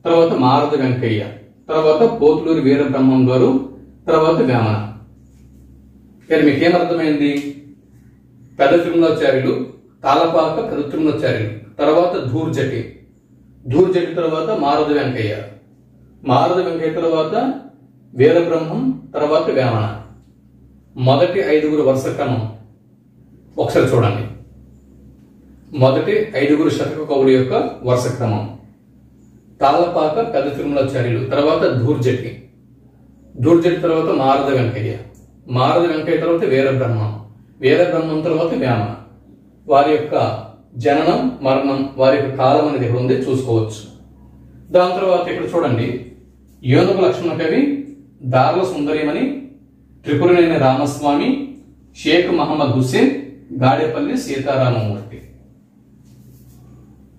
తర్వాత మారద వెంకయ్య, తర్వాత పోతులూరి వీరబ్రహ్మం గారు, తర్వాత వేమన. కానీ మీకేమర్థమైంది? పెద్ద తిరుమలాచార్యులు, తాళపాక పెద్ద తిరుమలాచార్యులు, తర్వాత దూర్జటి తర్వాత మారద వెంకయ్య తర్వాత వీరబ్రహ్మం, తర్వాత వేమన. మొదటి 5 వరుస క్రమం ఒకసారి చూడండి. మొదటి 5 శతక కవుల యొక్క వరుస క్రమం: తాళపాక పెద్ద తిరుమలాచార్యులు, తర్వాత దూర్జటి తర్వాత మారద వెంకయ్య తర్వాత వీరబ్రహ్మం తర్వాత వేమన. వారి యొక్క జననం, మరణం, వారి యొక్క కాలం అనేది ఇక్కడ ఉంది, చూసుకోవచ్చు. దాని తర్వాత ఇక్కడ చూడండి, ఏనుగు లక్ష్మణ కవి, దార్ల సుందరిమణి, త్రిపురనేని రామస్వామి, షేక్ మహమ్మద్ హుస్సేన్, గాడేపల్లి సీతారామమూర్తి.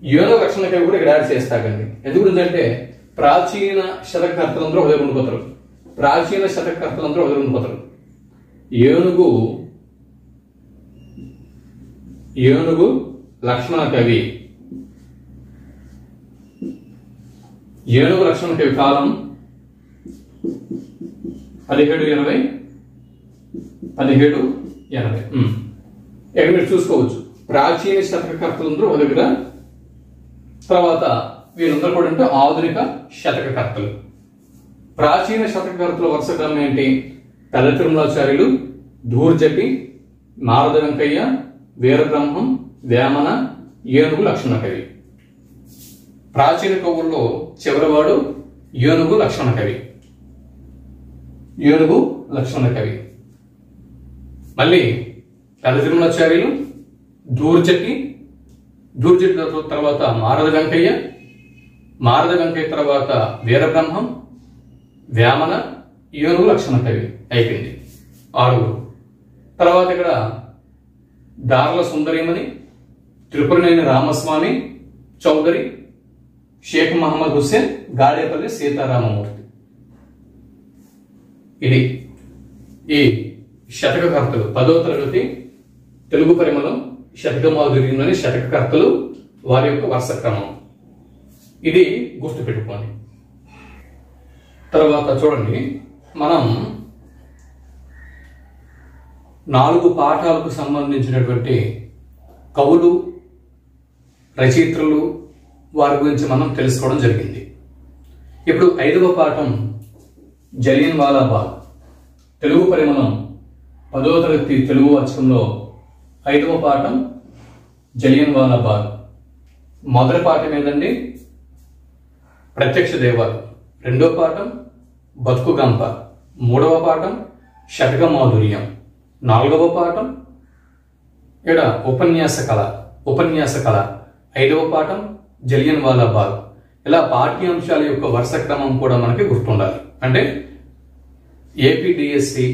ఏనుగు లక్ష్మణ కవి కూడా ఇక్కడ యాడ్ చేస్తాకండి. ఎందుకంటే ప్రాచీన శతకర్తలందరూ ఉదయం ఉండిపోతారు. ఏనుగు లక్ష్మణ కవి, ఏనుగు లక్షణ కవి కాలం 1780 1780. ఇక్కడ మీరు చూసుకోవచ్చు ప్రాచీన శతకకర్తలందరూ ఒక దగ్గర, తర్వాత వీళ్ళందరూ కూడా అంటే ఆధునిక శతకకర్తలు. ప్రాచీన శతకకర్తల వరుస క్రమం ఏంటి? పెద్ద తిరుమలాచార్యులు, ధూర్జటి, నారద వెంకయ్య, వీరబ్రహ్మం, వేమన, ఏనుగు లక్ష్మణ కవి. ప్రాచీన కవుల్లో చివరివాడు ఏనుగు లక్ష్మణ కవి. ఏనుగు లక్ష్మణ కవి. మళ్ళీ పెద్ద తిరుమలాచార్యులు, ధూర్జటి తర్వాత నారద వెంకయ్య, నారద వెంకయ్య తర్వాత వీరబ్రహ్మం, వేమన, ఏనుగు లక్ష్మణ కవి. అయిపోయింది 6. తర్వాత ఇక్కడ దార్ల సుందరిమణి, త్రిపురనేని రామస్వామి చౌదరి, షేక్ మహమ్మద్ హుస్సేన్, గాడేపల్లి సీతారామమూర్తి. ఇది ఈ శతకకర్తలు 10వ తరగతి తెలుగు పరిమళం శతక మాధుర్యంలోని శతకకర్తలు వారి యొక్క వరుస క్రమం. ఇది గుర్తుపెట్టుకోండి. తర్వాత చూడండి, మనం 4 పాఠాలకు సంబంధించినటువంటి కవులు, రచయిత్రులు వారి గురించి మనం తెలుసుకోవడం జరిగింది. ఇప్పుడు 5వ పాఠం జలియన్ వాలా బాగ్. తెలుగు పరిమళం 10వ తరగతి తెలుగు వాచకంలో 5వ పాఠం జలియన్ వాలా బాగ్. మొదటి పాఠం ఏంటండి? ప్రత్యక్ష దేవాలు. 2వ పాఠం బతుకు గంప. 3వ పాఠం శతక మాధుర్యం. 4వ పాఠం ఇక్కడ ఉపన్యాస కళ. 5వ పాఠం జలియన్ వాలా బాగ్. ఇలా పాఠ్యాంశాల యొక్క వరుస క్రమం కూడా మనకి గుర్తుండాలి. అంటే ఏపీడిఎస్సి,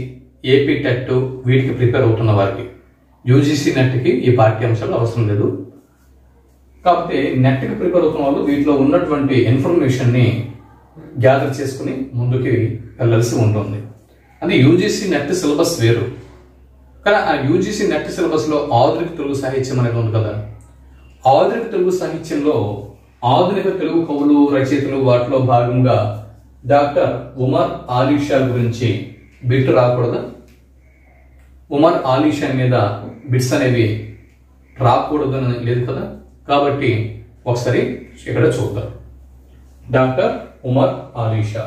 ఏపీ టెట్ వీటికి ప్రిపేర్ అవుతున్న వారికి, యూజీసీ నెట్కి ఈ పాఠ్యాంశాలు అవసరం లేదు. కాకపోతే నెట్కి ప్రిపేర్ అవుతున్న వాళ్ళు వీటిలో ఉన్నటువంటి ఇన్ఫర్మేషన్ని గ్యాదర్ చేసుకుని ముందుకి వెళ్ళాల్సి ఉంటుంది. అంటే యూజీసీ నెట్ సిలబస్ వేరు, కానీ ఆ యూజీసీ నెట్ సిలబస్లో ఆధునిక తెలుగు సాహిత్యం అనేది ఉంది కదా. ఆధునిక తెలుగు సాహిత్యంలో ఆధునిక తెలుగు కవులు, రచయితలు వాటిలో భాగంగా డాక్టర్ ఉమర్ ఆలీ షా గురించి బిట్ రాకూడదా? ఉమర్ ఆలీ షా మీద బిట్స్ అనేవి రాకూడదని లేదు కదా. కాబట్టి ఒకసారి ఇక్కడ చూద్దాం. డాక్టర్ ఉమర్ ఆలీ షా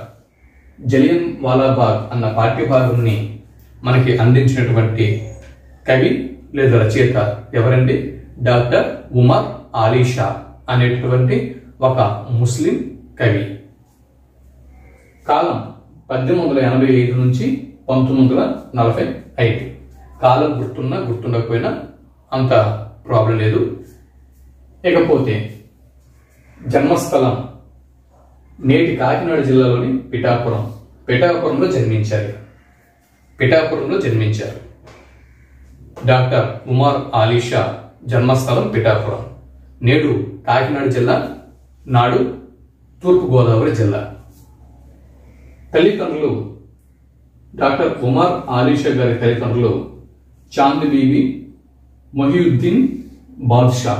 జలియన్ వాలా బాగ్ అన్న పాఠ్యభాగాన్ని మనకి అందించినటువంటి కవి లేదా రచయిత ఎవరండి? డాక్టర్ ఉమర్ ఆలీ షా అనేటటువంటి ఒక ముస్లిం కవి. కాలం 1885 నుంచి 1945. కాలం గుర్తున్నా గుర్తుండకపోయినా అంత ప్రాబ్లం లేదు. ఇకపోతే జన్మస్థలం నేటి కాకినాడ జిల్లాలోని పిఠాపురంలో జన్మించారు. డాక్టర్ ఉమర్ ఆలీ షా జన్మస్థలం పిఠాపురం, నేడు కాకినాడ జిల్లా, నాడు తూర్పుగోదావరి జిల్లా. తల్లిదండ్రులు డాక్టర్ ఉమర్ ఆలీ షా గారి తల్లిదండ్రులు చాంద్ బీబీ మొహియుద్దీన్ బాద్షా,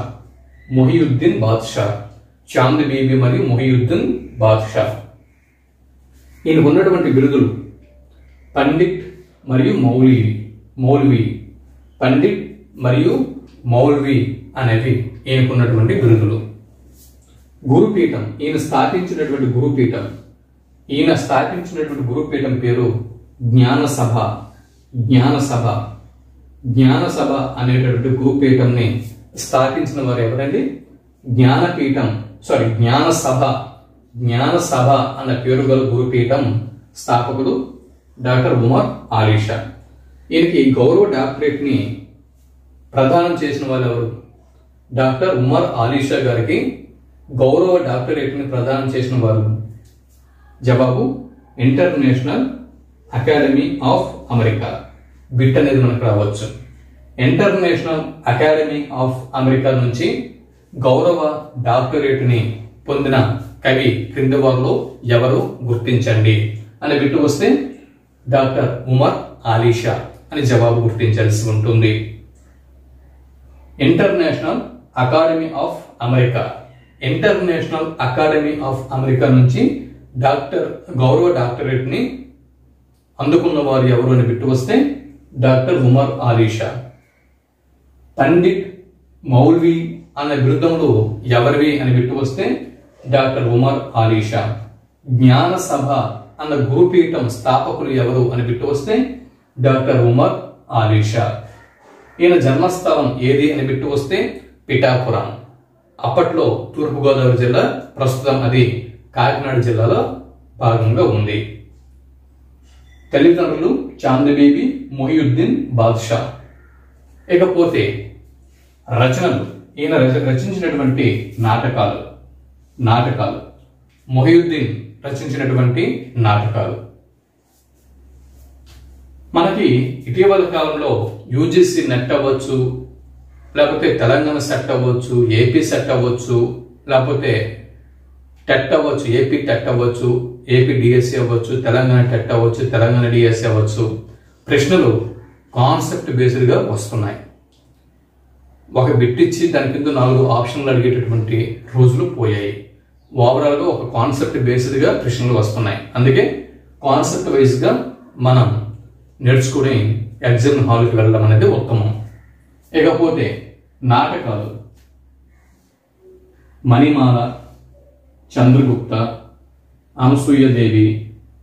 చాంద్ బీబీ మరియు మొహియుద్దీన్ బాద్షా. ఈయనకు ఉన్నటువంటి బిరుదులు పండిట్ మరియు మౌల్వి. పండిట్ మరియు మౌల్వి అనేవి ఈయనకున్నటువంటి బిరుదులు. గురుపీఠం, ఈయన స్థాపించినటువంటి గురుపీఠం పేరు జ్ఞానసభ అనేటటువంటి గురుపీఠంని స్థాపించిన వారు ఎవరండి? జ్ఞానసభ అన్న పేరు గల గురుపీఠం స్థాపకుడు డాక్టర్ ఉమర్ ఆలీ షా. ఈయనకి గౌరవ డాక్టరేట్ ని ప్రదానం చేసిన వాళ్ళు ఎవరు? డాక్టర్ ఉమర్ ఆలీ షా గారికి గౌరవ డాక్టరేట్ ని ప్రదానం చేసిన వారు జవాబు international academy of America. Bit అనేది మనకు రావచ్చు. ఇంటర్నేషనల్ అకాడమీ ఆఫ్ అమెరికా నుంచి గౌరవ డాక్టరేట్ ని పొందిన కవి క్రింది వారిలో ఎవరు గుర్తించండి అని బిట్టు వస్తే డాక్టర్ ఉమర్ ఆలీ షా అని జవాబు గుర్తించాల్సి ఉంటుంది. International academy of America international academy of America నుంచి గౌరవ డాక్టరేట్ ని అందుకున్న వారు ఎవరు అని బిట్టు వస్తే డాక్టర్ ఉమర్ అలీ షా. పండిట్ మౌల్వి అన్న బిరుదములు ఎవరివి అని బిట్టు వస్తే డాక్టర్ ఉమర్ అలీ షా. జ్ఞాన సభ అన్న గురుపీఠం స్థాపకులు ఎవరు అని బిట్టు వస్తే డాక్టర్ ఉమర్ అలీ షా. ఈయన జన్మస్థలం ఏది అని బిట్టు వస్తే పిఠాపురం. అప్పట్లో తూర్పుగోదావరి జిల్లా, ప్రస్తుతం అది కాకినాడ జిల్లాలో భాగంగా ఉంది. తల్లిదండ్రులు చాందబీబీ మొహియుద్దీన్ బాద్షా. ఇకపోతే రచనలు, ఈయన రచించినటువంటి నాటకాలు మొహియుద్దీన్ రచించినటువంటి నాటకాలు. మనకి ఇటీవల కాలంలో యూజీసీ నెట్ అవ్వచ్చు, లేకపోతే తెలంగాణ సెట్ అవ్వచ్చు, ఏపీ సెట్ అవ్వచ్చు, లేకపోతే టెట్ అవ్వచ్చు, ఏపీ టెట్ అవ్వచ్చు, ఏపీ డిఎస్సి అవ్వచ్చు, తెలంగాణ టెట్ అవ్వచ్చు, తెలంగాణ డిఎస్సి అవ్వచ్చు. ప్రశ్నలు కాన్సెప్ట్ బేస్డ్గా వస్తున్నాయి. ఒక బిట్ ఇచ్చి దాని కింద 4 ఆప్షన్లు అడిగేటటువంటి రోజులు పోయాయి. ఓవరాల్గా ఒక కాన్సెప్ట్ బేస్డ్గా ప్రశ్నలు వస్తున్నాయి. అందుకే కాన్సెప్ట్ వైజ్గా మనం నేర్చుకుని ఎగ్జామ్ హాల్కి వెళ్ళడం అనేది ఉత్తమం. ఇకపోతే నాటకాలు మణిమాల, చంద్రగుప్త, అనసూయదేవి,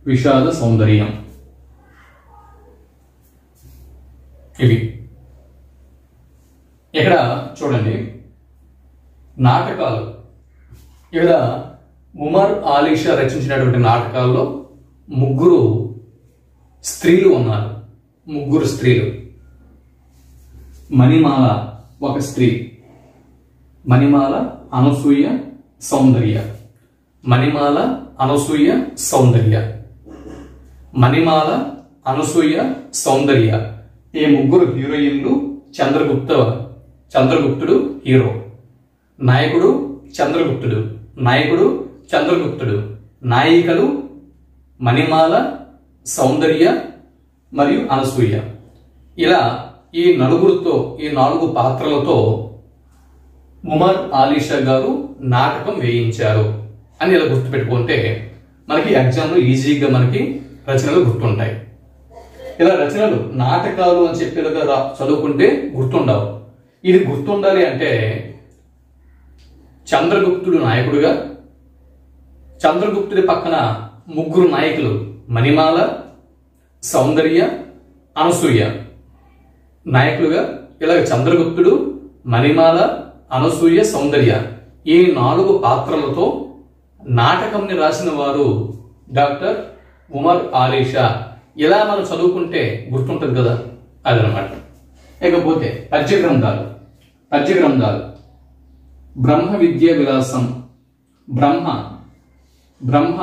విషాద సౌందర్యం. ఇవి ఇక్కడ చూడండి నాటకాలు. ఇక్కడ ఉమర్ అలీ షా రచించినటువంటి నాటకాల్లో 3 స్త్రీలు ఉన్నారు. 3 స్త్రీలు. మణిమాల ఒక స్త్రీ, మణిమాల, అనసూయ, సౌందర్య. మణిమాల, అనసూయ, సౌందర్య. మణిమాల, అనసూయ, సౌందర్య. ఈ 3 హీరోయిన్లు. చంద్రగుప్తుడు హీరో. నాయకుడు చంద్రగుప్తుడు. నాయికలు మణిమాల, సౌందర్య మరియు అనసూయ. ఇలా ఈ 4 పాత్రలతో ఉమర్ అలీ షా గారు నాటకం వేయించారు అని ఇలా గుర్తుపెట్టుకుంటే మనకి ఎగ్జామ్లో ఈజీగా మనకి రచనలు గుర్తుంటాయి. ఇలా రచనలు నాటకాలు అని చెప్పేలాగా చదువుకుంటే గుర్తుండవు. ఇది గుర్తుండాలి అంటే చంద్రగుప్తుడు నాయకుడుగా, చంద్రగుప్తుడి పక్కన 3 నాయకులు మణిమాల, సౌందర్య, అనసూయ నాయకులుగా, ఇలాగ చంద్రగుప్తుడు, మణిమాల, అనసూయ, సౌందర్య ఈ 4 పాత్రలతో నాటకంని రాసిన వారు డాక్టర్ ఉమర్ అలీ షా. ఇలా మనం చదువుకుంటే గుర్తుంటుంది కదా, అదనమాట. ఇకపోతే పద్య గ్రంథాలు. బ్రహ్మ విద్యా విలాసం, బ్రహ్మ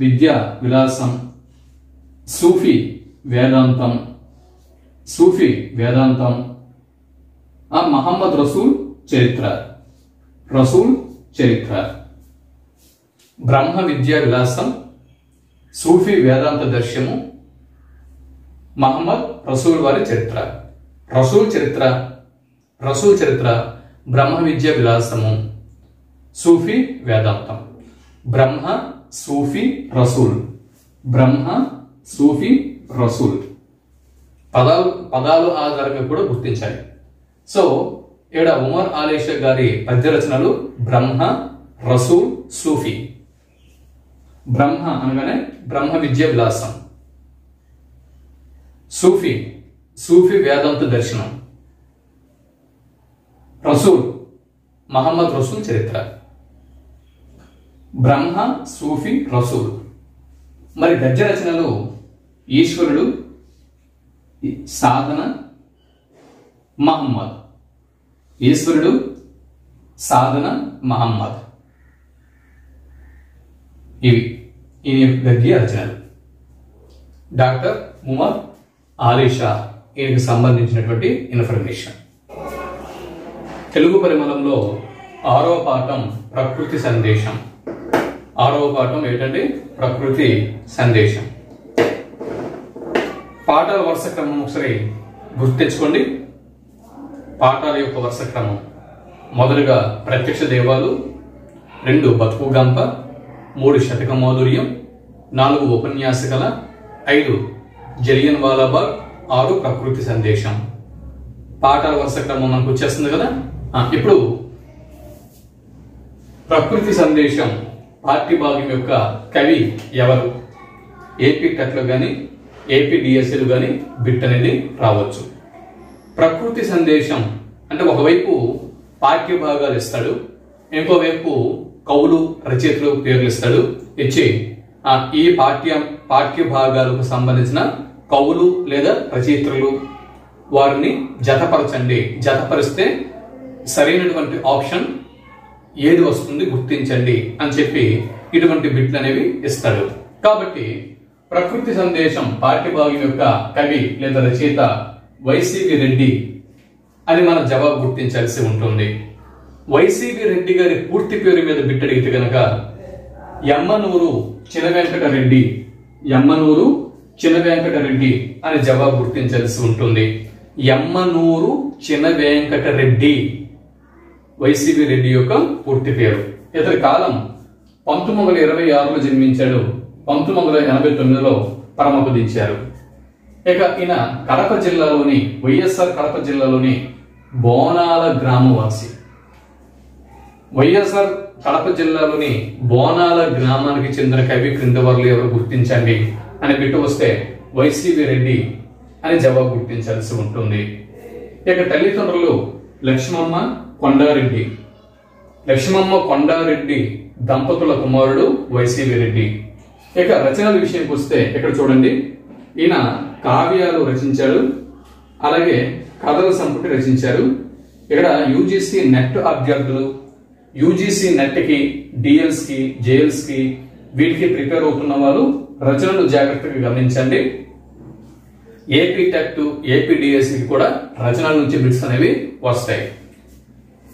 విద్యా విలాసం. సూఫీ వేదాంతం, మహమ్మద్ రసూల్ చరిత్ర. బ్రహ్మ విద్యా విలాసం, సూఫీ వేదాంత దర్శనము, మహమ్మద్ రసూల్ వారి చరిత్ర. రసూల్ చరిత్ర, బ్రహ్మ విద్యా విలాసము, సూఫీ వేదాంతం. బ్రహ్మ, సూఫీ, రసూల్. పదాలు ఆధారంగా కూడా గుర్తించాలి. సో ఇక్కడ ఉమర్ అలీ షా గారి పద్య రచనలు బ్రహ్మ, రసూల్, సూఫీ. బ్రహ్మ అనగానే బ్రహ్మ విద్యా విలాసం. సూఫీ వేదాంత దర్శనం. రసూల్ మహమ్మద్ రసూల్ చరిత్ర. బ్రహ్మ, సూఫీ, రసూల్. మరి గద్య రచనలు ఈశ్వరుడు, సాధన, మహమ్మద్. ఈశ్వరుడు, సాధన, మహమ్మద్. ఇవి ఈ గద్య రచనలు. డాక్టర్ ఉమర్ అలీ షా ఈయనకి సంబంధించినటువంటి ఇన్ఫర్మేషన్. తెలుగు పరిమళంలో 6వ పాఠం ప్రకృతి సందేశం. 6వ పాఠం ఏంటంటే ప్రకృతి సందేశం. పాఠాల వరుస క్రమం ఒకసారి గుర్తించుకోండి. పాఠాల యొక్క వరుస క్రమం: మొదలుగా ప్రత్యక్ష దైవాలు, 2 బతుకు గంప, 3 శతక మాధుర్యం, 4 ఉపన్యాసకల, 5 జలియన్ వాలాబాగ్, 6 ప్రకృతి సందేశం. పాఠాల వరుస క్రమం మనకు వచ్చేస్తుంది కదా. ఇప్పుడు ప్రకృతి సందేశం పాఠ్యభాగం యొక్క కవి ఎవరు? ఏపీ టెట్లో కానీ ఏపీ డిఎస్సీలు కానీ బిట్ అనేది రావచ్చు. ప్రకృతి సందేశం అంటే ఒకవైపు పాఠ్య భాగాలు ఇస్తాడు, ఇంకోవైపు కవులు రచయితలు పేర్లు ఇస్తాడు. ఇచ్చి ఈ పాఠ్య భాగాలకు సంబంధించిన కవులు లేదా రచయితలు వారిని జతపరచండి, జతపరిస్తే సరైనటువంటి ఆప్షన్ ఏది వస్తుంది గుర్తించండి అని చెప్పి ఇటువంటి బిట్లు అనేవి ఇస్తాడు. కాబట్టి ప్రకృతి సందేశం పాఠ్యభాగం యొక్క కవి లేదా రచయిత వైసీవి రెడ్డి అని మన జవాబు గుర్తించాల్సి ఉంటుంది. వైసీవి రెడ్డి గారి పూర్తి పేరు మీద బిట్ అడిగితే గనక యమ్మనూరు చినవెంకటరెడ్డి, యమ్మనూరు చినవెంకటరెడ్డి అని జవాబు గుర్తించాల్సి ఉంటుంది. యమ్మనూరు చినవెంకటరెడ్డి వైసీవి రెడ్డి యొక్క పూర్తి పేరు. ఇతని కాలం 1926లో జన్మించాడు, 1989లో పరమపదించారు. ఇక ఈయన కడప జిల్లాలోని వైఎస్ఆర్ కడప జిల్లాలోని బోనాల గ్రామవాసి. వైఎస్ఆర్ కడప జిల్లాలోని బోనాల గ్రామానికి చెందిన కవి క్రింద వారు ఎవరు గుర్తించండి అని బిట్టు వస్తే వైసీవి రెడ్డి అని జవాబు గుర్తించాల్సి ఉంటుంది. ఇక తల్లిదండ్రులు లక్ష్మమ్మ కొండారెడ్డి. లక్ష్మమ్మ కొండారెడ్డి దంపతుల కుమారుడు వైసీవి రెడ్డి. ఇక రచనల విషయానికి వస్తే ఇక్కడ చూడండి, ఈయన కావ్యాలు రచించారు, అలాగే కథల సంపుటి రచించారు. ఇక్కడ యూజీసీ నెట్ అభ్యర్థులు యూజీసీ నెట్ కి, డిఎల్స్ కి, జేఎల్స్ కి వీటికి ప్రిపేర్ అవుతున్న వారు రచనలు జాగ్రత్తగా గమనించండి. ఏపీ టెట్, ఏపీ డిఎస్సి కూడా రచనల నుంచి బిట్స్ అనేవి వస్తాయి.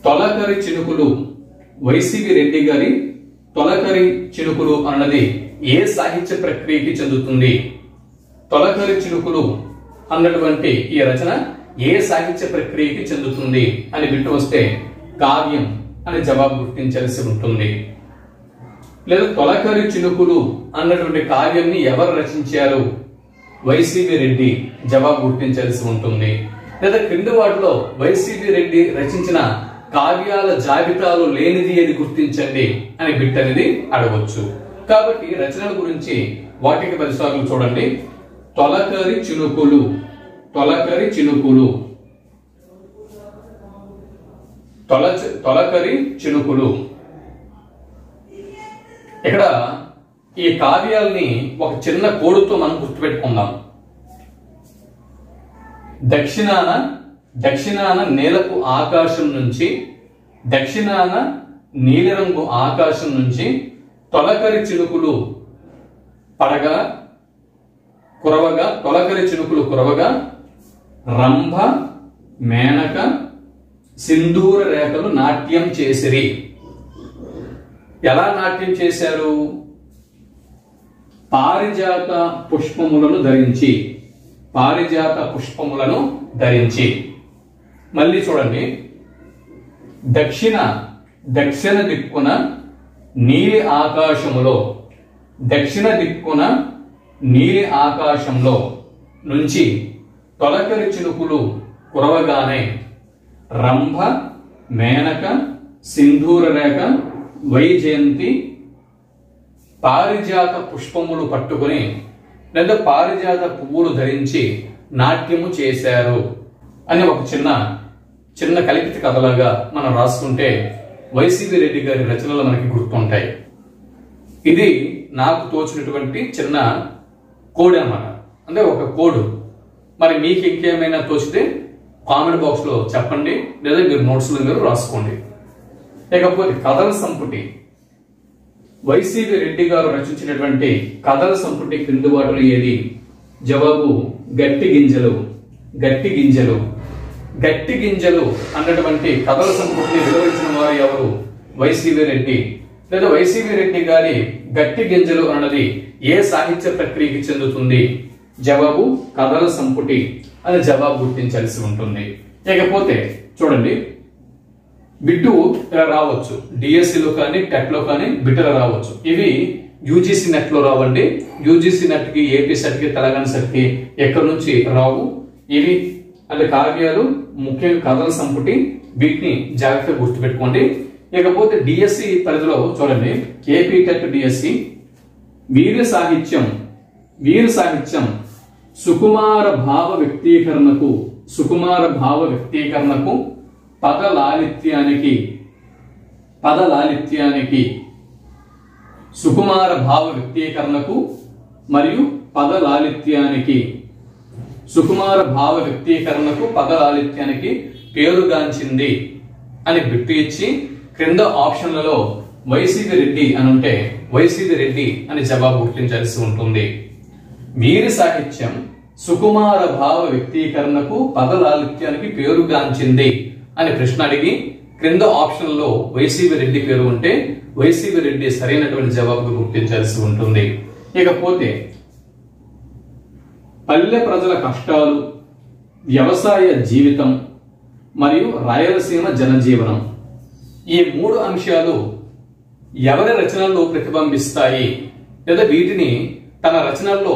తొలకరి చినుకులు వైసీవి రెడ్డి గారి తొలకరి చినుకులు అన్నది ఏ సాహిత్య ప్రక్రియకి చెందుతుంది? తొలకరి చినుకులు అన్నటువంటి ఈ రచన ఏ సాహిత్య ప్రక్రియకి చెందుతుంది అని బిట్టు వస్తే కావ్యం అని జవాబు గుర్తించాల్సి ఉంటుంది. లేదా తొలకరి చినుకులు అన్నటువంటి కావ్యాన్ని ఎవరు రచించారు? వైసీవి రెడ్డి, జవాబు గుర్తించాల్సి ఉంటుంది. లేదా క్రింది వాటిలో వైసీవి రెడ్డి రచించిన కావ్యాల జాబితాలు లేనిది ఏది గుర్తించండి అని బిట్ అనేది అడగవచ్చు. కాబట్టి రచనల గురించి వాటికి 10 సార్లు చూడండి. తొలకరి చినుకులు, తొలకరి చినుకులు, తొలకరి చినుకులు. ఇక్కడ ఈ కావ్యాల్ని ఒక చిన్న కోడుతో మనం గుర్తుపెట్టుకుందాం. దక్షిణాన నీలపు ఆకాశం నుంచి, దక్షిణాన నీలిరంగు ఆకాశం నుంచి తొలకరి చినుకులు పడగా కురవగా, తొలకరి చినుకులు కురవగా రంభ, మేనక, సింధూర రేఖలు నాట్యం చేసిరి. ఎలా నాట్యం చేశారు? పారిజాత పుష్పములను ధరించి, పారిజాత పుష్పములను ధరించి. మళ్ళీ చూడండి, దక్షిణ దిక్కున నీలి ఆకాశములో, దక్షిణ దిక్కున నీలి ఆకాశంలో నుంచి తొలకరి చినుకులు కురవగానే రంభ, మేనక, సింధూర రేఖ, వైజయంతి పారిజాత పుష్పములు పట్టుకుని లేదా పారిజాత పువ్వులు ధరించి నాట్యము చేశారు అని ఒక చిన్న కల్పిత కథలాగా మనం రాసుకుంటే వైసీవి రెడ్డి గారి రచనలు మనకి గుర్తుంటాయి. ఇది నాకు తోచినటువంటి చిన్న కోడ్ అన్నమాట, అంటే ఒక కోడ్. మరి మీకు ఇంకేమైనా తోచితే కామెంట్ బాక్స్ లో చెప్పండి, లేదా మీరు నోట్స్ లో మీరు రాసుకోండి. లేకపోతే కథల సంపుటి, వైసీవి రెడ్డి గారు రచించినటువంటి కథల సంపుటి క్రింది వాటిలో ఏది? జవాబు గట్టి గింజలు. గట్టి గింజలు, గట్టి గింజలు అన్నటువంటి కథల సంపుటిని వివరించిన వారు ఎవరు? వైసీవి రెడ్డి. లేదా వైసీవి రెడ్డి గారి గట్టి గింజలు అన్నది ఏ సాహిత్య ప్రక్రియకి చెందుతుంది? జవాబు కథల సంపుటి అని జవాబు గుర్తించాల్సి ఉంటుంది. లేకపోతే చూడండి, బిట్టు ఇలా రావచ్చు, డిఎస్సిలో కానీ టెట్ లో కానీ బిట్ ఇలా రావచ్చు. ఇవి యూజీసీ నెట్ లో రావండి. యూజీసీ నెట్ కి, ఏపీ సెట్ కి, తెలంగాణ సెట్ కి ఎక్కడి నుంచి రావు. ఇవి అంటే కావ్యాలు, ముఖ్యంగా కథల సంపుటి, వీటిని జాగ్రత్తగా గుర్తుపెట్టుకోండి. ఇకపోతే డిఎస్సి పరిధిలో చూడండి, ఏపీ టెట్ డిఎస్సి వీర సాహిత్యం సుకుమార భావ వ్యక్తీకరణకు పదలాలిత్యానికి సుకుమార భావ వ్యక్తీకరణకు మరియు పదలాలిత్యానికి పేరుగాంచింది అని బిట్టు ఇచ్చి క్రింద ఆప్షన్లలో వైసీవి రెడ్డి అని ఉంటే వైసీవి రెడ్డి అని జవాబు గుర్తించాల్సి ఉంటుంది. వీరి సాహిత్యం సుకుమార భావ వ్యక్తీకరణకు పదలాలిత్యానికి పేరుగాంచింది అని ప్రశ్న అడిగి క్రింద ఆప్షన్లో వైసీవి రెడ్డి పేరు ఉంటే వైసీవి రెడ్డి సరైనటువంటి జవాబుగా గుర్తించాల్సి ఉంటుంది. ఇకపోతే పల్లె ప్రజల కష్టాలు, వ్యవసాయ జీవితం మరియు రాయలసీమ జనజీవనం, ఈ 3 అంశాలు ఎవరి రచనల్లో ప్రతిబింబిస్తాయి లేదా వీటిని తన రచనల్లో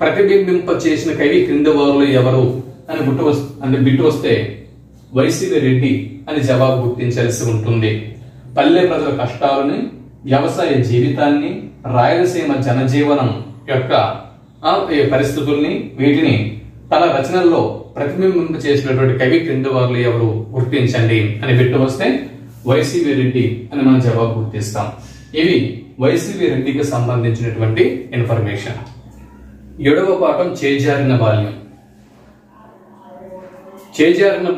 ప్రతిబింబింప చేసిన కవి క్రింద వారులు ఎవరు అని బిట్టు వస్తే వైసీవి రెడ్డి అని జవాబు గుర్తించాల్సి ఉంటుంది. పల్లె ప్రజల కష్టాలని, వ్యవసాయ జీవితాన్ని, రాయలసీమ జనజీవనం యొక్క పరిస్థితుల్ని, వీటిని తన రచనల్లో ప్రతిబింబింప చేసినటువంటి కవి క్రింద వారులు ఎవరు గుర్తించండి అని బిట్టు వస్తే వైసీవి రెడ్డి అని మనం జవాబు గుర్తిస్తాం. ఇవి వైసీవి రెడ్డికి సంబంధించినటువంటి ఇన్ఫర్మేషన్. 7వ పాఠం చేజారిన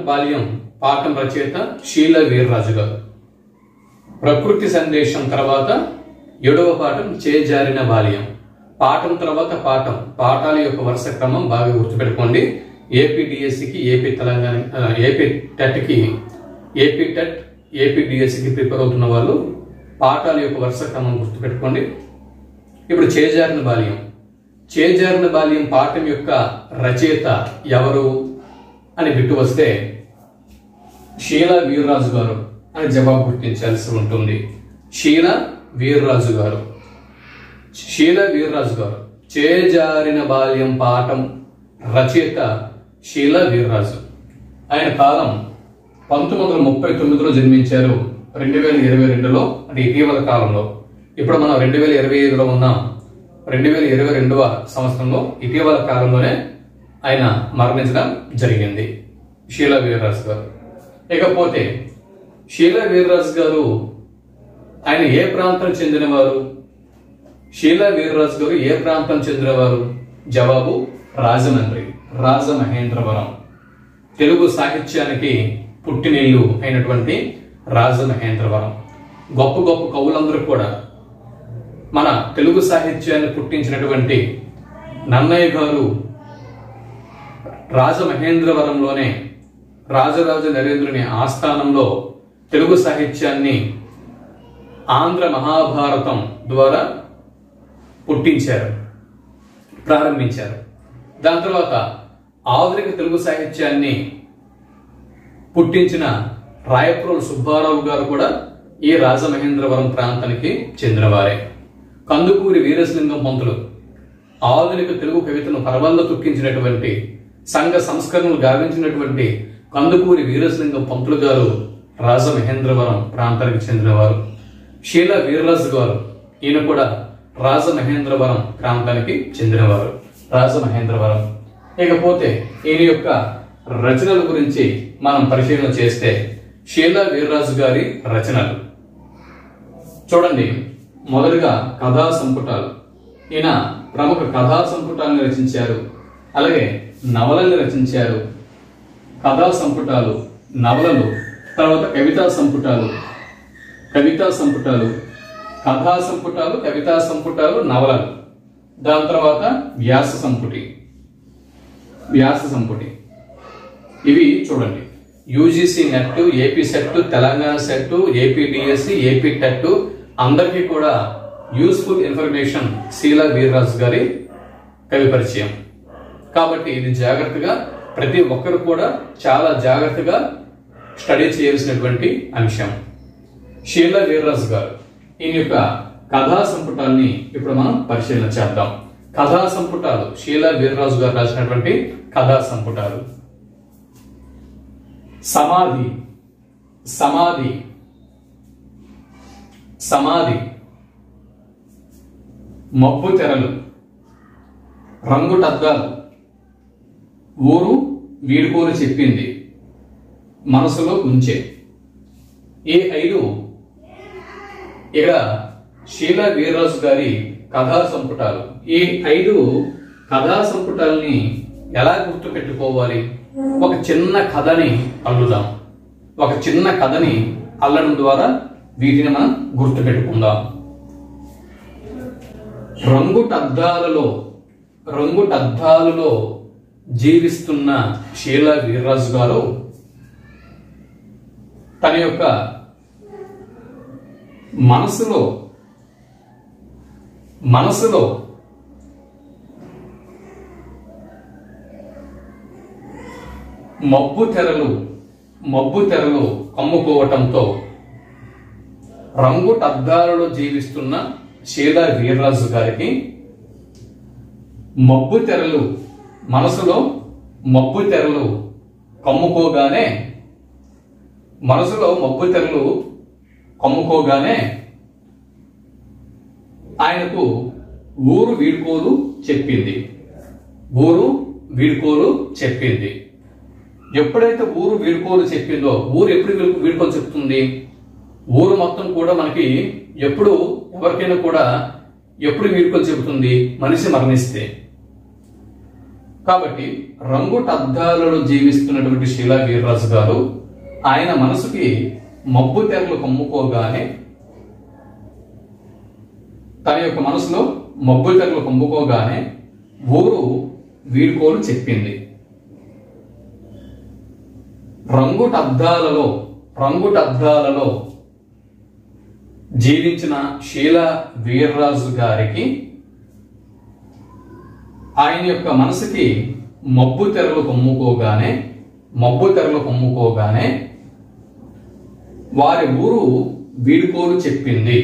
బాల్యం పాఠం రచయిత షీలా వీర్రాజు గారు. ప్రకృతి సందేశం తర్వాత 7వ పాఠం చేజారిన బాల్యం. పాఠం తర్వాత పాఠాల యొక్క వరుస క్రమం బాగా గుర్తుపెట్టుకోండి. ఏపీ డిఎస్సికి, AP Telangana, AP TET, AP డిఎస్సికి ప్రిపేర్ అవుతున్న వాళ్ళు పాఠాల యొక్క వరుస క్రమం గుర్తుపెట్టుకోండి. ఇప్పుడు చేజారిన బాల్యం పాఠం యొక్క రచయిత ఎవరు అని బిట్టు వస్తే షీలా వీర్రాజు గారు అని జవాబు గుర్తించాల్సి ఉంటుంది. షీలా వీర్రాజు గారు. చేజారిన బాల్యం పాఠం రచయిత షీలా వీర్రాజు. ఆయన కాలం 1939లో జన్మించారు. 2022లో అంటే ఇటీవల కాలంలో, ఇప్పుడు మనం 2025లో ఉన్నాం. 2022వ సంవత్సరంలో ఇటీవల కాలంలోనే ఆయన మరణించడం జరిగింది, షీలా వీర్రాజు గారు. ఇకపోతే షీలా వీర్రాజు గారు ఆయన ఏ ప్రాంతం చెందినవారు? షీలా వీర్రాజు గారు ఏ ప్రాంతం చెందినవారు? జవాబు రాజమహేంద్రవరం. తెలుగు సాహిత్యానికి పుట్టినిల్లు అయినటువంటి రాజమహేంద్రవరం. గొప్ప గొప్ప కవులందరూ కూడా మన తెలుగు సాహిత్యాన్ని పుట్టించినటువంటి నన్నయ్య గారు రాజమహేంద్రవరంలోనే రాజరాజ నరేంద్రుని ఆస్థానంలో తెలుగు సాహిత్యాన్ని ఆంధ్ర మహాభారతం ద్వారా ప్రారంభించారు. దాని తర్వాత ఆధునిక తెలుగు సాహిత్యాన్ని పుట్టించిన రాయప్రోలు సుబ్బారావు గారు కూడా ఈ రాజమహేంద్రవరం ప్రాంతానికి చెందినవారే. కందుకూరి వీరేశలింగం పంతులు ఆధునిక తెలుగు కవితను పరవల్ల తొక్కించినటువంటి, సంఘ సంస్కరణలు గావించినటువంటి కందుకూరి వీరేశలింగం పంతులు గారు రాజమహేంద్రవరం ప్రాంతానికి చెందినవారు. షీలా వీర్రాజు గారు, ఈయన కూడా రాజమహేంద్రవరం ప్రాంతానికి చెందినవారు. రాజమహేంద్రవరం. ఇకపోతే ఈయన యొక్క రచనల గురించి మనం పరిశీలన చేస్తే షీలా వీర్రాజు గారి రచనలు చూడండి. మొదలుగా కథా సంపుటాలు. ఈయన ప్రముఖ కథా సంపుటాలను రచించారు, అలాగే నవలల్ని రచించారు. కథా సంపుటాలు, నవలలు, తర్వాత కవితా సంపుటాలు, కథా సంపుటాలు, నవలలు. దాని తర్వాత వ్యాస సంపుటి. ఇవి చూడండి, UGC net, AP set, Telangana set, AP DSC, AP TET అందరికీ కూడా యూస్ఫుల్ ఇన్ఫర్మేషన్ షీలా వీర్రాజు గారి కవి పరిచయం. కాబట్టి ఇది జాగ్రత్తగా ప్రతి ఒక్కరు కూడా చాలా జాగ్రత్తగా స్టడీ చేయాల్సినటువంటి అంశం. షీలా వీర్రాజు గారు ఈయన యొక్క కథా సంపుటాన్ని ఇప్పుడు మనం పరిశీలన చేద్దాం. కథా సంపుటాలు, షీలా వీర్రాజు గారు రాసినటువంటి కథా సంపుటాలు. సమాధి, సమాధి, సమాధి, మబ్బు తెరలు, రంగుటద్దాలు, ఊరు వీడుకోలు చెప్పింది, మనసులో ఉంచే. ఈ 5 ఇక్కడ షీలా వీర్రాజు గారి కథా సంపుటాలు. ఈ 5 కథా సంపుటాలని ఎలా గుర్తు పెట్టుకోవాలి? ఒక చిన్న కథని అల్లుదాం. ఒక చిన్న కథని అల్లడం ద్వారా వీటిని మనం గుర్తు పెట్టుకుందాం. రంగుటద్దాలలో జీవిస్తున్న షీలా వీర్రాజు గారు తన యొక్క మనసులో మబ్బు తెరలు కమ్ముకోవటంతో రంగుటద్దాలలో జీవిస్తున్న షీలా వీర్రాజు గారికి మనసులో మబ్బు తెరలు కమ్ముకోగానే ఆయనకు ఊరు వీడుకోలు చెప్పింది. ఎప్పుడైతే ఊరు వీడుకోలు చెప్పిందో, ఊరు ఎప్పుడు వీడుకోలు చెప్తుంది? ఊరు మొత్తం కూడా మనకి ఎవరికైనా కూడా ఎప్పుడు వీడుకోలు చెబుతుంది? మనిషి మరణిస్తే. కాబట్టి రంగుటద్దాలలో జీవిస్తున్నటువంటి షీలా వీర్రాజు గారు ఆయన మనసుకి మబ్బు తెరలు కమ్ముకోగానే, తన యొక్క మనసులో మబ్బు తెరలు కమ్ముకోగానే ఊరు వీడుకోలు చెప్పింది. రంగుటద్దాలలో జీవించిన షీలా వీర్రాజు గారికి ఆయన యొక్క మనసుకి మబ్బు తెరలు కమ్ముకోగానే వారి ఊరు వీడుకోలు చెప్పింది.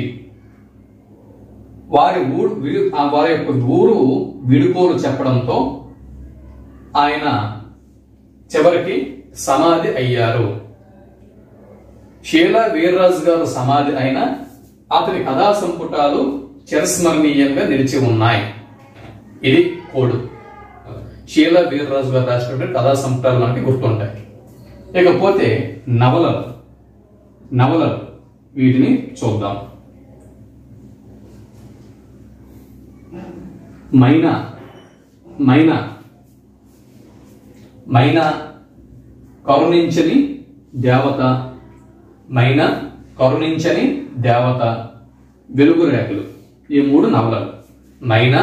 వారి యొక్క ఊరు వీడుకోలు చెప్పడంతో ఆయన చివరికి సమాధి అయ్యారు. షీలా వీర్రాజు గారు సమాధి అయిన అతని కథా సంపుటాలు చిరస్మరణీయంగా నిలిచి ఉన్నాయి. ఇది కోడు. షీలా వీర్రాజు గారు రాసినటువంటి కథా సంపుటాలు మనకి గుర్తుంటాయి. ఇకపోతే నవలలు వీటిని చూద్దాం. మైనా కరుణించని దేవత, వెలుగు రేఖలు, ఈ 3 నవలలు. మైనా,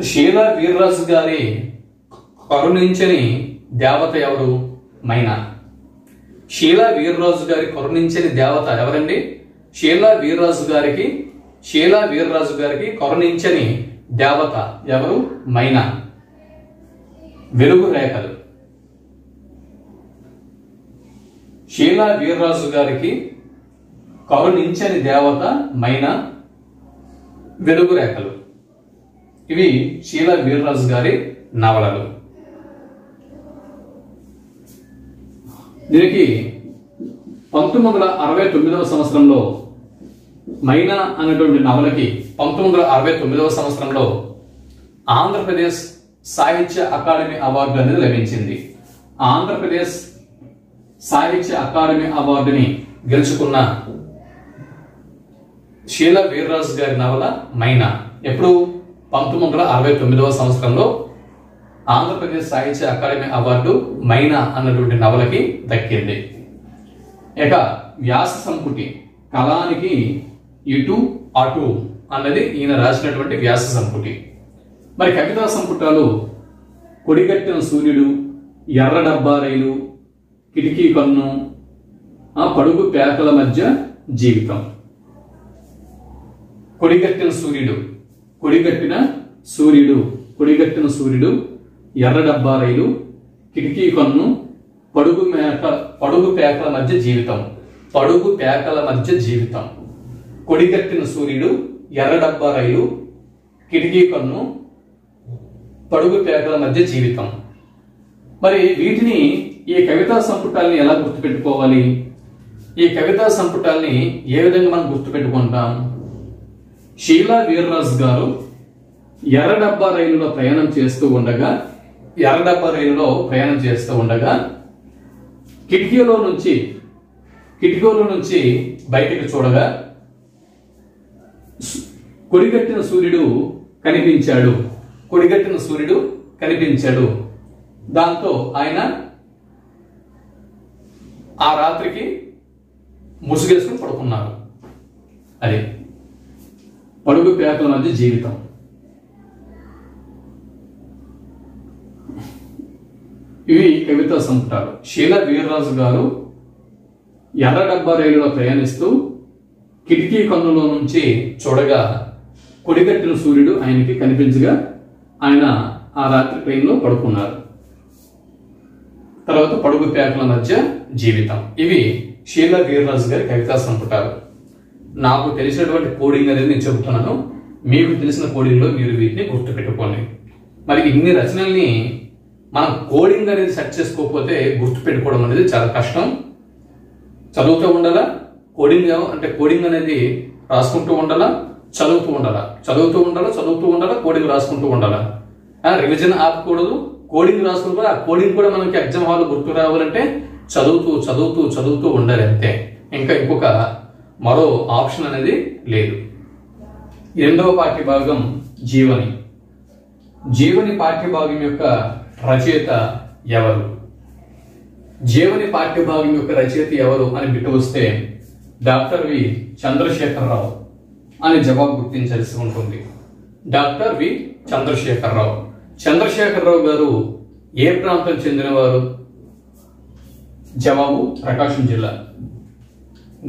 షీలా వీర్రాజు గారి కరుణించని దేవత ఎవరు? మైనా. షీలా వీర్రాజు గారి కరుణించని దేవత ఎవరండి? షీలా వీర్రాజు గారికి కరుణించని దేవత ఎవరు? మైనా. వెలుగు రేఖలు. షీలా వీర్రాజు గారికి కరుణించని దేవత మైనా, వెలుగు రేఖలు. ఇవి షీలా వీర్రాజు గారి నవలలు. దీనికి 1969వ సంవత్సరంలో మైనా అనేటువంటి నవలకి 1969వ సంవత్సరంలో ఆంధ్రప్రదేశ్ సాహిత్య అకాడమీ అవార్డు అనేది లభించింది. ఆంధ్రప్రదేశ్ సాహిత్య అకాడమీ అవార్డుని గెలుచుకున్న షీలా వీర్రాజు గారి నవల మైనా ఎప్పుడు 1969వ సంవత్సరంలో ఆంధ్రప్రదేశ్ సాహిత్య అకాడమీ అవార్డు మైనా అన్నటువంటి నవలకి దక్కింది. ఇక వ్యాస సంపుటి కళానికి ఇటు అటు అన్నది ఈయన రాసినటువంటి వ్యాస సంపుటి. మరి కవితా సంపుటాలు కొడిగట్టిన సూర్యుడు, ఎర్ర డబ్బా రైలు, కిటికీ కన్ను, పడుగు పేకల మధ్య జీవితం. కొడిగట్టిన సూర్యుడు, ఎర్ర డబ్బా రైలు, కిటికీ కన్ను, పడుగు పేకల మధ్య జీవితం, పడుగు పేకల మధ్య జీవితం, కొడిగట్టిన సూర్యుడు, ఎర్ర డబ్బా రైలు, కిటికీ కన్ను, పడుగు పేకల మధ్య జీవితం. మరి వీటిని, ఈ కవితా సంపుటాల్ని ఎలా గుర్తుపెట్టుకోవాలి? ఈ కవితా సంపుటాల్ని ఏ విధంగా మనం గుర్తుపెట్టుకుంటాం? షీలా వీర్రాజు గారు ఎర్ర డబ్బా రైలులో ప్రయాణం చేస్తూ ఉండగా కిటికీలో నుంచి బయటికి చూడగా కొడిగట్టిన సూర్యుడు కనిపించాడు. దాంతో ఆయన ఆ రాత్రికి ముసుగేసుకుని పడుకున్నారు. అది పడుగు పేకల మధ్య జీవితం. ఇవి కవితా సంపుటాలు. షీలా వీర్రాజు గారు ఎర్ర డబ్బా రైలులో ప్రయాణిస్తూ కిటికీ కన్నులో నుంచి చూడగా కొడిగట్టిన సూర్యుడు ఆయనకి కనిపించగా ఆయన ఆ రాత్రి ట్రైన్లో పడుకున్నారు. తర్వాత పడుగు పేకల మధ్య జీవితం. ఇవి షీలా వీర్రాజు గారి కవితా సంపుటాలు. నాకు తెలిసినటువంటి కోడింగ్ అనేది నేను చెబుతున్నాను, మీకు తెలిసిన కోడింగ్ లో మీరు వీటిని గుర్తుపెట్టుకోండి. మరి ఇన్ని రచనల్ని మనం కోడింగ్ అనేది సెర్చ్ చేసుకోకపోతే గుర్తుపెట్టుకోవడం అనేది చాలా కష్టం. చదువుతూ ఉండాలా, కోడింగ్ అనేది రాసుకుంటూ ఉండాలా, చదువుతూ ఉండాలా, కోడింగ్ రాసుకుంటూ ఉండాలా. రివిజన్ ఆపకూడదు, కోడింగ్ రాసుకుంటూ ఆ కోడింగ్ కూడా మనకి ఎగ్జామ్ హాల్ గుర్తు రావాలంటే చదువుతూ ఉండాలి అంతే. ఇంకొక మరో ఆప్షన్ అనేది లేదు. రెండవ పాఠ్యభాగం జీవని పాఠ్యభాగం యొక్క రచయిత ఎవరు? జీవని పాఠ్యభాగం యొక్క రచయిత ఎవరు అని బిట్టు వస్తే డాక్టర్ వి చంద్రశేఖరరావు అని జవాబు గుర్తించాల్సి ఉంటుంది. Doctor V Chandrashekar Rao. చంద్రశేఖరరావు గారు ఏ ప్రాంతం చెందినవారు? జవాబు ప్రకాశం జిల్లా.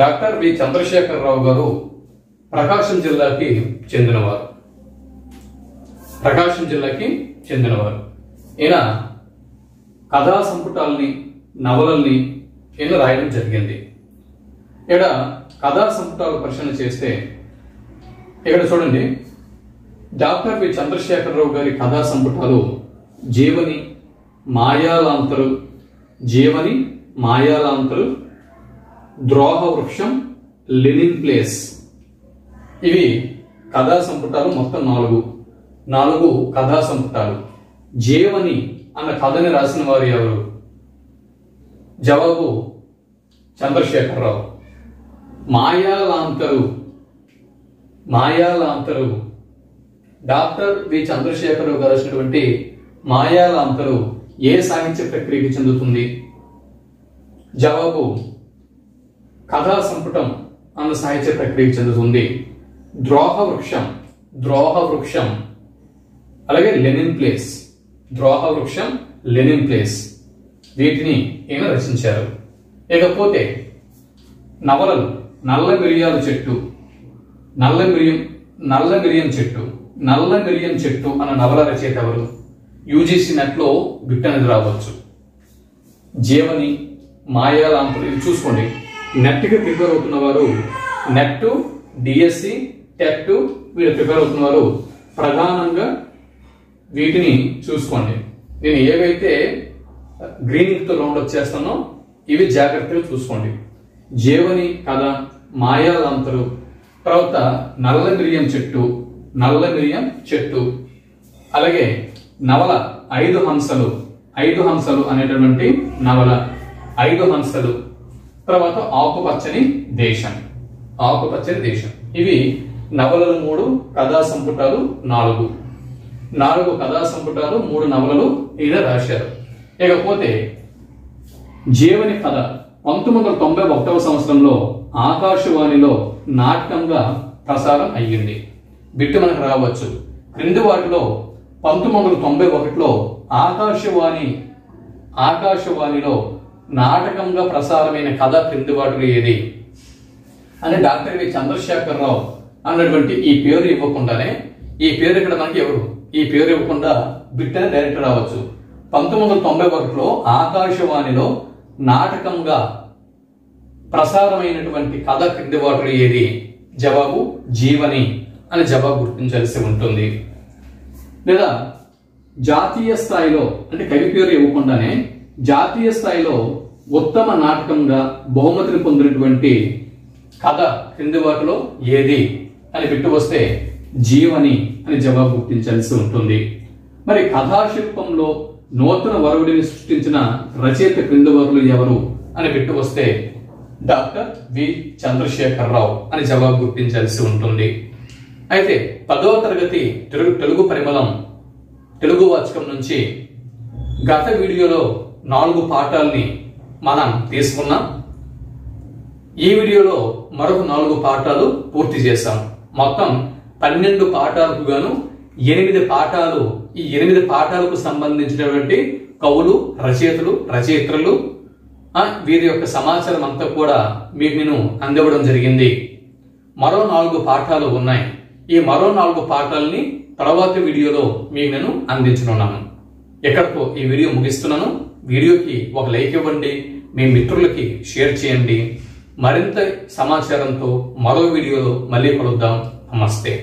డాక్టర్ వి చంద్రశేఖరరావు గారు ప్రకాశం జిల్లాకి చెందినవారు. ఈయన కథా సంపుటాల్ని, నవలల్ని ఈయన రాయడం జరిగింది. ఇక్కడ కథా సంపుటాలు పరిశీలన చేస్తే ఇక్కడ చూడండి, డాక్టర్ వి చంద్రశేఖరరావు గారి కథా సంపుటాలు జీవని, మాయాలాంతరు, ద్రోహ వృక్షం, లెనిన్ ప్లేస్. ఇవి కథా సంపుటాలు. మొత్తం నాలుగు కథా సంపుటాలు. జీవని అన్న కథని రాసిన వారు ఎవరు? జవాబు చంద్రశేఖరరావు. మాయాలాంతరు డాక్టర్ వి చంద్రశేఖరరావు గారు రాసినటువంటి మాయాలాంతరు ఏ సాహిత్య ప్రక్రియకి చెందుతుంది? జవాబు కథా సంపుటం అన్న సాహిత్య ప్రక్రియకి చెందుతుంది. ద్రోహ వృక్షం అలాగే లెనిన్ ప్లేస్ వీటిని ఈయన రచించారు. ఇకపోతే నవలలు, నల్ల మిరియం చెట్టు అన్న నవల రచయిత ఎవరు? యూజీసీ నెట్లో బిట్ అనేది రావచ్చు. జీవని, మాయాలాంతరు ఇది చూసుకోండి. నెట్కి ప్రిపేర్ అవుతున్న వారు, నెట్, డిఎస్సి, టెట్ వీళ్ళు ప్రిపేర్ అవుతున్న వారు ప్రధానంగా వీటిని చూసుకోండి. నేను ఏవైతే గ్రీన్ తో రౌండ్ చేస్తానో ఇవి జాగ్రత్తగా చూసుకోండి. జీవని కథ, మాయాలాంతరు, తర్వాత నల్ల మిరియం చెట్టు, అలాగే నవల ఐదు హంసలు అనేటటువంటి నవల, ఐదు హంసలు, తర్వాత ఆకుపచ్చని దేశం. ఇవి నవలలు 3, కథా సంపుటాలు 4 కథా సంపుటాలు, 3 నవలలు ఈయన రాశారు. ఇకపోతే జీవని కథ 1991వ సంవత్సరంలో ఆకాశవాణిలో నాటకంగా ప్రసారం అయ్యింది. బిట్టు మనకు రావచ్చు. క్రింది వాటిలో 1991లో ఆకాశవాణిలో నాటకంగా ప్రసారమైన కథ క్రింది వాటిలో ఏది అని డాక్టర్ వి చంద్రశేఖరరావు అన్నటువంటి ఈ పేరు ఇవ్వకుండానే, ఈ పేరు ఇక్కడ మనకి ఎవరు, ఈ పేరు ఇవ్వకుండా బిట్ అని డైరెక్ట్ రావచ్చు. 1991లో ఆకాశవాణిలో నాటకంగా ప్రసారమైనటువంటి కథ క్రింది వాటిలో ఏది? జవాబు జీవని అని జవాబు గుర్తించాల్సి ఉంటుంది. లేదా జాతీయ స్థాయిలో అంటే కవి పేరు ఇవ్వకుండానే జాతీయ స్థాయిలో ఉత్తమ నాటకంగా బహుమతిని పొందినటువంటి కథ క్రింది వాటిలో ఏది అని పెట్టి వస్తే జీవని అని జవాబు గుర్తించాల్సి ఉంటుంది. మరి కథాశిల్పంలో నూతన వరవుడిని సృష్టించిన రచయిత క్రింది వారిలో ఎవరు అని పెట్టి వస్తే డాక్టర్ వి చంద్రశేఖరరావు అని జవాబు గుర్తించాల్సి ఉంటుంది. అయితే 10వ తరగతి తెలుగు పరిమళం తెలుగు వాచకం నుంచి గత వీడియోలో 4 పాఠాలని మనం తీసుకున్నాం. ఈ వీడియోలో మరొక 4 పాఠాలు పూర్తి చేశాం. మొత్తం 12 పాఠాలకు గాను 8 పాఠాలు. ఈ 8 పాఠాలకు సంబంధించినటువంటి కవులు, రచయితలు, రచయిత్రులు వీరి యొక్క సమాచారం అంతా కూడా మీకు నేను అందివ్వడం జరిగింది. మరో 4 పాఠాలు ఉన్నాయి. ఈ మరో 4 పాఠాలని తర్వాతి వీడియోలో మీకు నేను అందించనున్నాను. ఎక్కడితో ఈ వీడియో ముగిస్తున్నాను. వీడియోకి ఒక లైక్ ఇవ్వండి, మీ మిత్రులకి షేర్ చేయండి. మరింత సమాచారంతో మరో వీడియోలో మళ్ళీ కలుద్దాం. నమస్తే.